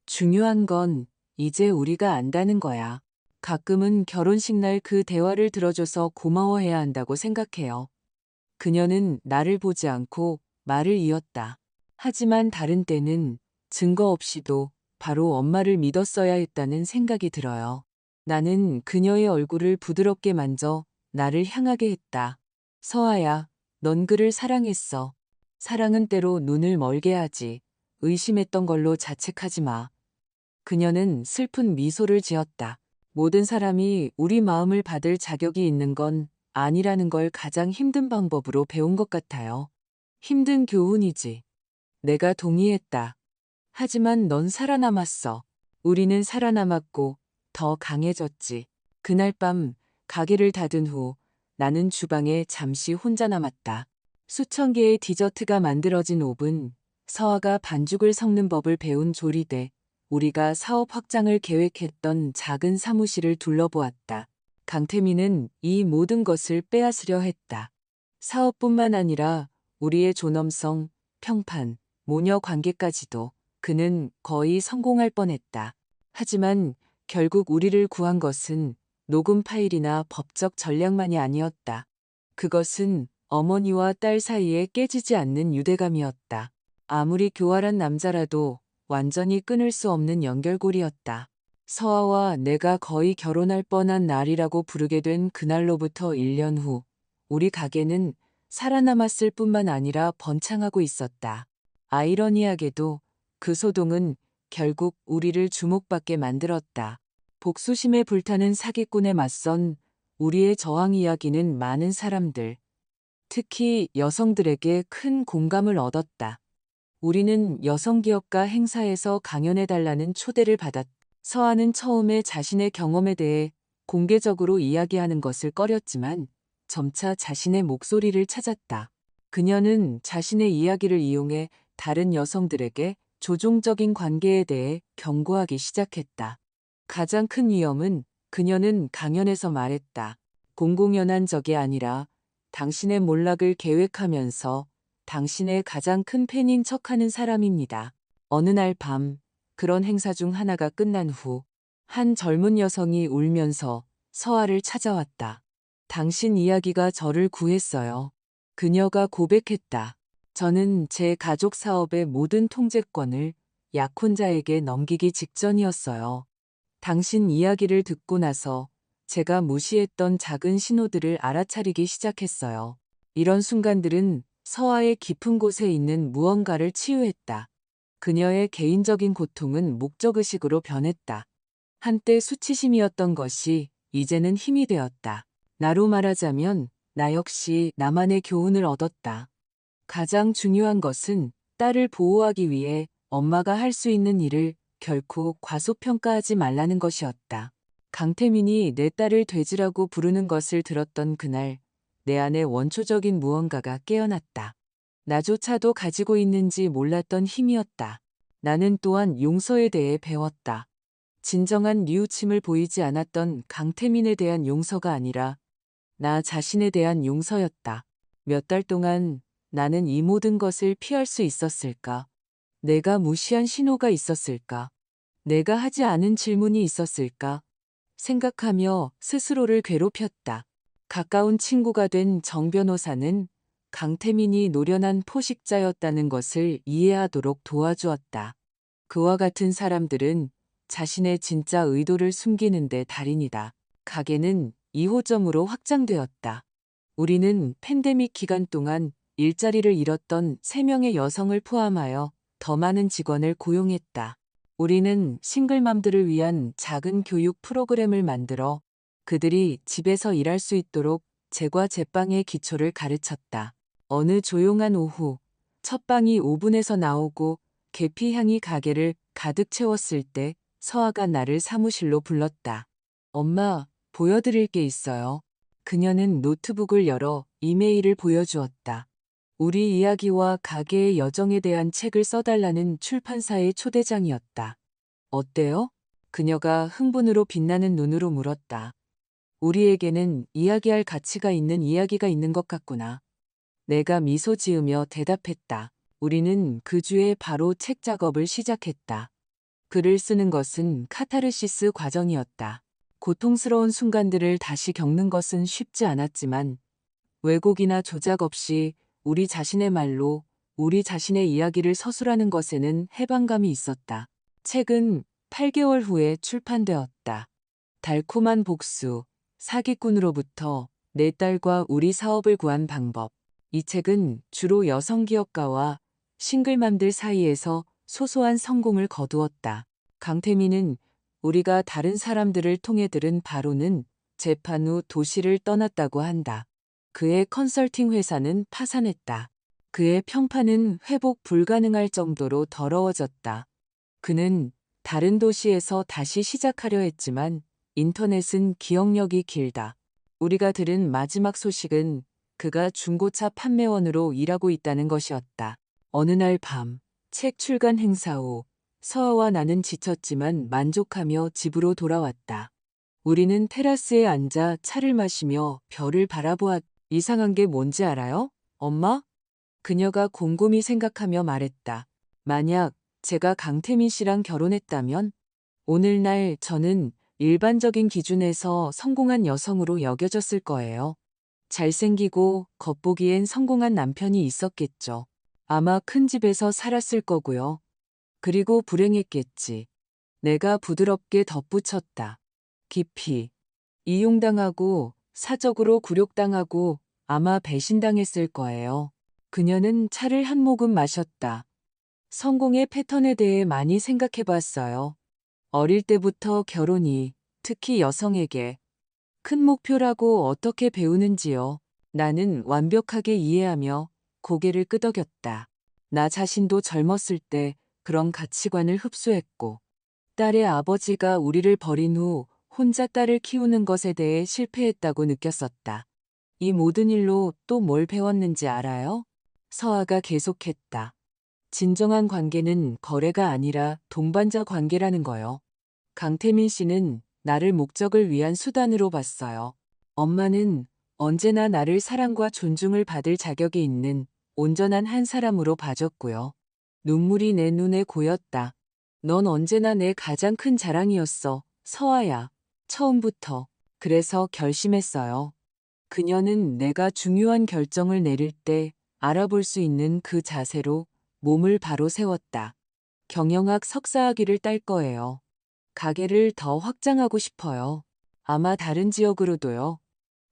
중요한 건 이제 우리가 안다는 거야. 가끔은 결혼식 날 그 대화를 들어줘서 고마워해야 한다고 생각해요. 그녀는 나를 보지 않고 말을 이었다. 하지만 다른 때는 증거 없이도 바로 엄마를 믿었어야 했다는 생각이 들어요. 나는 그녀의 얼굴을 부드럽게 만져 나를 향하게 했다. 서아야, 넌 그를 사랑했어. 사랑은 때로 눈을 멀게 하지. 의심했던 걸로 자책하지 마. 그녀는 슬픈 미소를 지었다. 모든 사람이 우리 마음을 받을 자격이 있는 건 아니라는 걸 가장 힘든 방법으로 배운 것 같아요. 힘든 교훈이지. 내가 동의했다. 하지만 넌 살아남았어. 우리는 살아남았고 더 강해졌지. 그날 밤 가게를 닫은 후 나는 주방에 잠시 혼자 남았다. 수천 개의 디저트가 만들어진 오븐, 서아가 반죽을 섞는 법을 배운 조리대, 우리가 사업 확장을 계획했던 작은 사무실을 둘러보았다. 강태민은 이 모든 것을 빼앗으려 했다. 사업뿐만 아니라 우리의 존엄성, 평판, 모녀 관계까지도. 그는 거의 성공할 뻔했다. 하지만 결국 우리를 구한 것은 녹음 파일이나 법적 전략만이 아니었다. 그것은 어머니와 딸 사이에 깨지지 않는 유대감이었다. 아무리 교활한 남자라도 완전히 끊을 수 없는 연결고리였다. 서아와 내가 거의 결혼할 뻔한 날이라고 부르게 된 그날로부터 1년 후, 우리 가게는 살아남았을 뿐만 아니라 번창하고 있었다. 아이러니하게도 그 소동은 결국 우리를 주목받게 만들었다. 복수심에 불타는 사기꾼에 맞선 우리의 저항 이야기는 많은 사람들, 특히 여성들에게 큰 공감을 얻었다. 우리는 여성기업가 행사에서 강연해달라는 초대를 받았다. 서아는 처음에 자신의 경험에 대해 공개적으로 이야기하는 것을 꺼렸지만 점차 자신의 목소리를 찾았다. 그녀는 자신의 이야기를 이용해 다른 여성들에게 조종적인 관계에 대해 경고하기 시작했다. 가장 큰 위험은 그녀는 강연에서 말했다. 공공연한 적이 아니라 당신의 몰락을 계획하면서 당신의 가장 큰 팬인 척하는 사람입니다. 어느 날 밤, 그런 행사 중 하나가 끝난 후, 한 젊은 여성이 울면서 서아를 찾아왔다. 당신 이야기가 저를 구했어요. 그녀가 고백했다. 저는 제 가족 사업의 모든 통제권을 약혼자에게 넘기기 직전이었어요. 당신 이야기를 듣고 나서 제가 무시했던 작은 신호들을 알아차리기 시작했어요. 이런 순간들은 서아의 깊은 곳에 있는 무언가를 치유했다. 그녀의 개인적인 고통은 목적의식으로 변했다. 한때 수치심이었던 것이 이제는 힘이 되었다. 나로 말하자면 나 역시 나만의 교훈을 얻었다. 가장 중요한 것은 딸을 보호하기 위해 엄마가 할 수 있는 일을 결코 과소평가하지 말라는 것이었다. 강태민이 내 딸을 돼지라고 부르는 것을 들었던 그날, 내 안에 원초적인 무언가가 깨어났다. 나조차도 가지고 있는지 몰랐던 힘이었다. 나는 또한 용서에 대해 배웠다. 진정한 뉘우침을 보이지 않았던 강태민에 대한 용서가 아니라 나 자신에 대한 용서였다. 몇 달 동안 나는 이 모든 것을 피할 수 있었을까? 내가 무시한 신호가 있었을까? 내가 하지 않은 질문이 있었을까? 생각하며 스스로를 괴롭혔다. 가까운 친구가 된 정 변호사는 강태민이 노련한 포식자였다는 것을 이해하도록 도와주었다. 그와 같은 사람들은 자신의 진짜 의도를 숨기는 데 달인이다. 가게는 2호점으로 확장되었다. 우리는 팬데믹 기간 동안 일자리를 잃었던 3명의 여성을 포함하여 더 많은 직원을 고용했다. 우리는 싱글맘들을 위한 작은 교육 프로그램을 만들어 그들이 집에서 일할 수 있도록 제과 제빵의 기초를 가르쳤다. 어느 조용한 오후, 첫 빵이 오븐에서 나오고 계피향이 가게를 가득 채웠을 때 서아가 나를 사무실로 불렀다. 엄마, 보여드릴 게 있어요. 그녀는 노트북을 열어 이메일을 보여주었다. 우리 이야기와 가게의 여정에 대한 책을 써달라는 출판사의 초대장이었다. 어때요? 그녀가 흥분으로 빛나는 눈으로 물었다. 우리에게는 이야기할 가치가 있는 이야기가 있는 것 같구나. 내가 미소 지으며 대답했다. 우리는 그 주에 바로 책 작업을 시작했다. 글을 쓰는 것은 카타르시스 과정이었다. 고통스러운 순간들을 다시 겪는 것은 쉽지 않았지만 왜곡이나 조작 없이 우리 자신의 말로 우리 자신의 이야기를 서술하는 것에는 해방감이 있었다. 책은 8개월 후에 출판되었다. 달콤한 복수, 사기꾼으로부터 내 딸과 우리 사업을 구한 방법. 이 책은 주로 여성기업가와 싱글맘들 사이에서 소소한 성공을 거두었다. 강태민은 우리가 다른 사람들을 통해 들은 바로는 재판 후 도시를 떠났다고 한다. 그의 컨설팅 회사는 파산했다. 그의 평판은 회복 불가능할 정도로 더러워졌다. 그는 다른 도시에서 다시 시작하려 했지만 인터넷은 기억력이 길다. 우리가 들은 마지막 소식은 그가 중고차 판매원으로 일하고 있다는 것이었다. 어느 날 밤, 책 출간 행사 후 서아와 나는 지쳤지만 만족하며 집으로 돌아왔다. 우리는 테라스에 앉아 차를 마시며 별을 바라보았. 이상한 게 뭔지 알아요? 엄마? 그녀가 곰곰이 생각하며 말했다. 만약 제가 강태민 씨랑 결혼했다면 오늘날 저는 일반적인 기준에서 성공한 여성으로 여겨졌을 거예요. 잘생기고 겉보기엔 성공한 남편이 있었겠죠. 아마 큰 집에서 살았을 거고요. 그리고 불행했겠지. 내가 부드럽게 덧붙였다. 깊이. 이용당하고 사적으로 굴욕당하고 아마 배신당했을 거예요. 그녀는 차를 한 모금 마셨다. 성공의 패턴에 대해 많이 생각해 봤어요. 어릴 때부터 결혼이, 특히 여성에게 큰 목표라고 어떻게 배우는지요. 나는 완벽하게 이해하며 고개를 끄덕였다. 나 자신도 젊었을 때 그런 가치관을 흡수했고, 딸의 아버지가 우리를 버린 후 혼자 딸을 키우는 것에 대해 실패했다고 느꼈었다. 이 모든 일로 또 뭘 배웠는지 알아요? 서아가 계속했다. 진정한 관계는 거래가 아니라 동반자 관계라는 거요. 강태민 씨는 나를 목적을 위한 수단으로 봤어요. 엄마는 언제나 나를 사랑과 존중을 받을 자격이 있는 온전한 한 사람으로 봐줬고요. 눈물이 내 눈에 고였다. 넌 언제나 내 가장 큰 자랑이었어, 서아야. 처음부터. 그래서 결심했어요. 그녀는 내가 중요한 결정을 내릴 때 알아볼 수 있는 그 자세로 몸을 바로 세웠다. 경영학 석사학위를 딸 거예요. 가게를 더 확장하고 싶어요. 아마 다른 지역으로도요.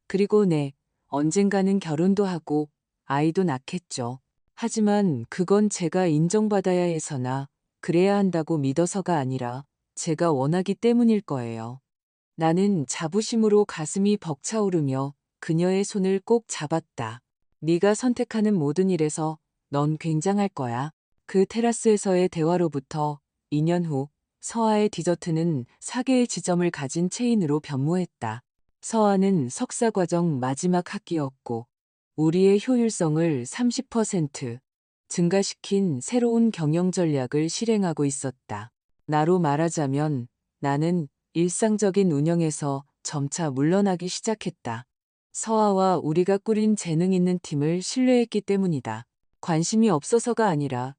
그리고 네, 언젠가는 결혼도 하고 아이도 낳겠죠. 하지만 그건 제가 인정받아야 해서나 그래야 한다고 믿어서가 아니라 제가 원하기 때문일 거예요. 나는 자부심으로 가슴이 벅차오르며 그녀의 손을 꼭 잡았다. 네가 선택하는 모든 일에서 넌 굉장할 거야. 그 테라스에서의 대화로부터 2년 후 서아의 디저트는 사계의 지점을 가진 체인으로 변모했다. 서아는 석사과정 마지막 학기였고 우리의 효율성을 30% 증가시킨 새로운 경영 전략을 실행하고 있었다. 나로 말하자면 나는 일상적인 운영에서 점차 물러나기 시작했다. 서아와 우리가 꾸린 재능 있는 팀을 신뢰했기 때문이다. 관심이 없어서가 아니라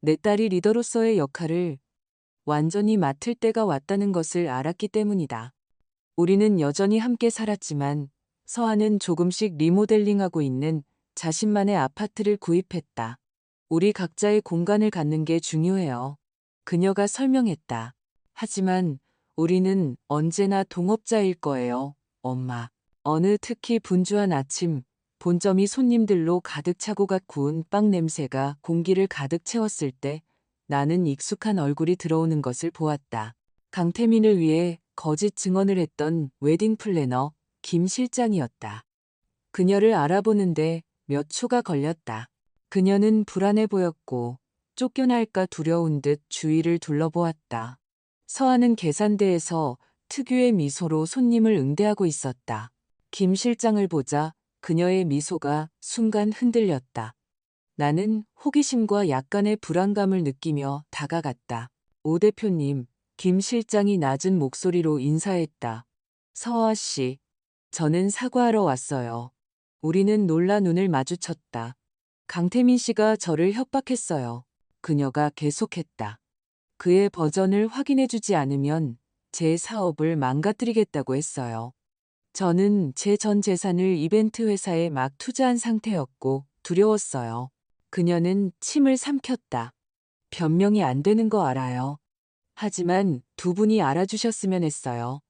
내 딸이 리더로서의 역할을 완전히 맡을 때가 왔다는 것을 알았기 때문이다. 우리는 여전히 함께 살았지만 서아는 조금씩 리모델링하고 있는 자신만의 아파트를 구입했다. 우리 각자의 공간을 갖는 게 중요해요. 그녀가 설명했다. 하지만 우리는 언제나 동업자일 거예요, 엄마. 어느 특히 분주한 아침, 본점이 손님들로 가득 차고 갓 구운 빵 냄새가 공기를 가득 채웠을 때 나는 익숙한 얼굴이 들어오는 것을 보았다. 강태민을 위해 거짓 증언을 했던 웨딩 플래너 김 실장이었다. 그녀를 알아보는데 몇 초가 걸렸다. 그녀는 불안해 보였고 쫓겨날까 두려운 듯 주위를 둘러보았다. 서아는 계산대에서 특유의 미소로 손님을 응대하고 있었다. 김 실장을 보자 그녀의 미소가 순간 흔들렸다. 나는 호기심과 약간의 불안감을 느끼며 다가갔다. 오 대표님, 김 실장이 낮은 목소리로 인사했다. 서아 씨, 저는 사과하러 왔어요. 우리는 놀라 눈을 마주쳤다. 강태민 씨가 저를 협박했어요. 그녀가 계속했다. 그의 버전을 확인해주지 않으면 제 사업을 망가뜨리겠다고 했어요. 저는 제 전 재산을 이벤트 회사에 막 투자한 상태였고 두려웠어요. 그녀는 침을 삼켰다. 변명이 안 되는 거 알아요. 하지만 두 분이 알아주셨으면 했어요.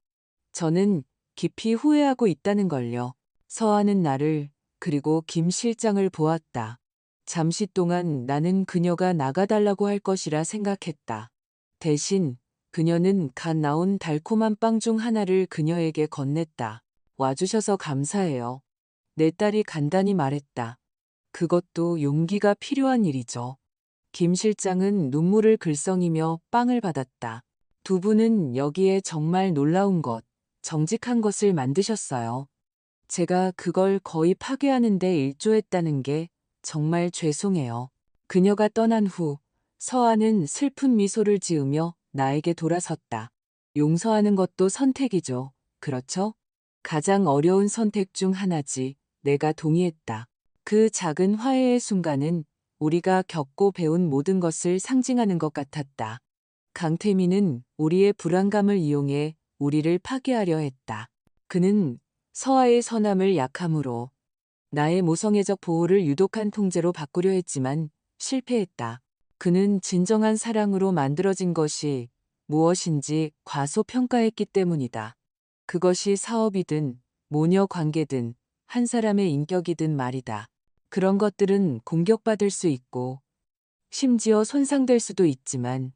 저는 깊이 후회하고 있다는 걸요. 서아는 나를 그리고 김 실장을 보았다. 잠시 동안 나는 그녀가 나가달라고 할 것이라 생각했다. 대신 그녀는 갓 나온 달콤한 빵 중 하나를 그녀에게 건넸다. 와주셔서 감사해요. 내 딸이 간단히 말했다. 그것도 용기가 필요한 일이죠. 김 실장은 눈물을 글썽이며 빵을 받았다. 두 분은 여기에 정말 놀라운 것, 정직한 것을 만드셨어요. 제가 그걸 거의 파괴하는데 일조했다는 게 정말 죄송해요. 그녀가 떠난 후 서아는 슬픈 미소를 지으며 나에게 돌아섰다. 용서하는 것도 선택이죠. 그렇죠? 가장 어려운 선택 중 하나지. 내가 동의했다. 그 작은 화해의 순간은 우리가 겪고 배운 모든 것을 상징하는 것 같았다. 강태민은 우리의 불안감을 이용해 우리를 파괴하려 했다. 그는 서아의 선함을 약함으로, 나의 모성애적 보호를 유독한 통제로 바꾸려 했지만 실패했다. 그는 진정한 사랑으로 만들어진 것이 무엇인지 과소평가했기 때문이다. 그것이 사업이든 모녀 관계든 한 사람의 인격이든 말이다. 그런 것들은 공격받을 수 있고 심지어 손상될 수도 있지만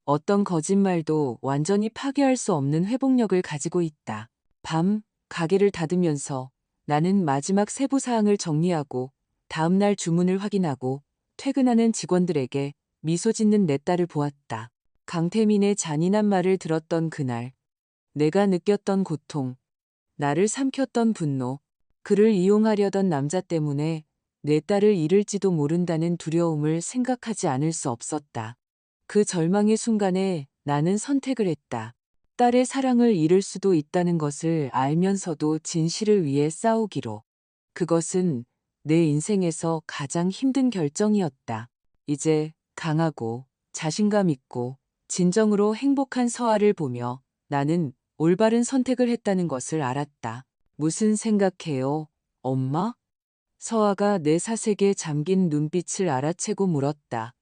어떤 거짓말도 완전히 파괴할 수 없는 회복력을 가지고 있다. 밤, 가게를 닫으면서 나는 마지막 세부 사항을 정리하고 다음날 주문을 확인하고 퇴근하는 직원들에게 미소 짓는 내 딸을 보았다. 강태민의 잔인한 말을 들었던 그날, 내가 느꼈던 고통, 나를 삼켰던 분노, 그를 이용하려던 남자 때문에 내 딸을 잃을지도 모른다는 두려움을 생각하지 않을 수 없었다. 그 절망의 순간에 나는 선택을 했다. 딸의 사랑을 잃을 수도 있다는 것을 알면서도 진실을 위해 싸우기로. 그것은 내 인생에서 가장 힘든 결정이었다. 이제 강하고 자신감 있고 진정으로 행복한 서아를 보며 나는 올바른 선택을 했다는 것을 알았다. 무슨 생각해요, 엄마? 서아가 내 사색에 잠긴 눈빛을 알아채고 물었다.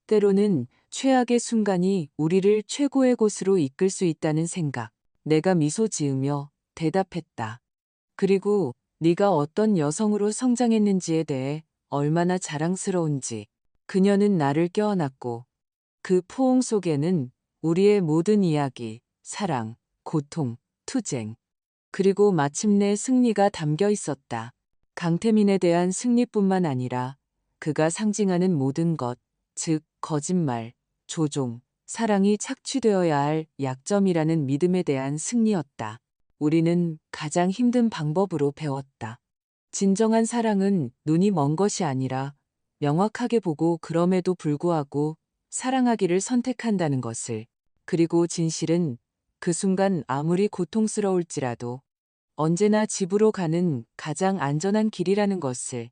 때로는 최악의 순간이 우리를 최고의 곳으로 이끌 수 있다는 생각. 내가 미소 지으며 대답했다. 그리고 네가 어떤 여성으로 성장했는지에 대해 얼마나 자랑스러운지. 그녀는 나를 껴안았고 그 포옹 속에는 우리의 모든 이야기, 사랑, 고통, 투쟁, 그리고 마침내 승리가 담겨 있었다. 강태민에 대한 승리뿐만 아니라 그가 상징하는 모든 것, 즉 거짓말, 조종, 사랑이 착취되어야 할 약점이라는 믿음에 대한 승리였다. 우리는 가장 힘든 방법으로 배웠다. 진정한 사랑은 눈이 먼 것이 아니라 명확하게 보고 그럼에도 불구하고 사랑하기를 선택한다는 것을. 그리고 진실은 그 순간 아무리 고통스러울지라도 언제나 집으로 가는 가장 안전한 길이라는 것을.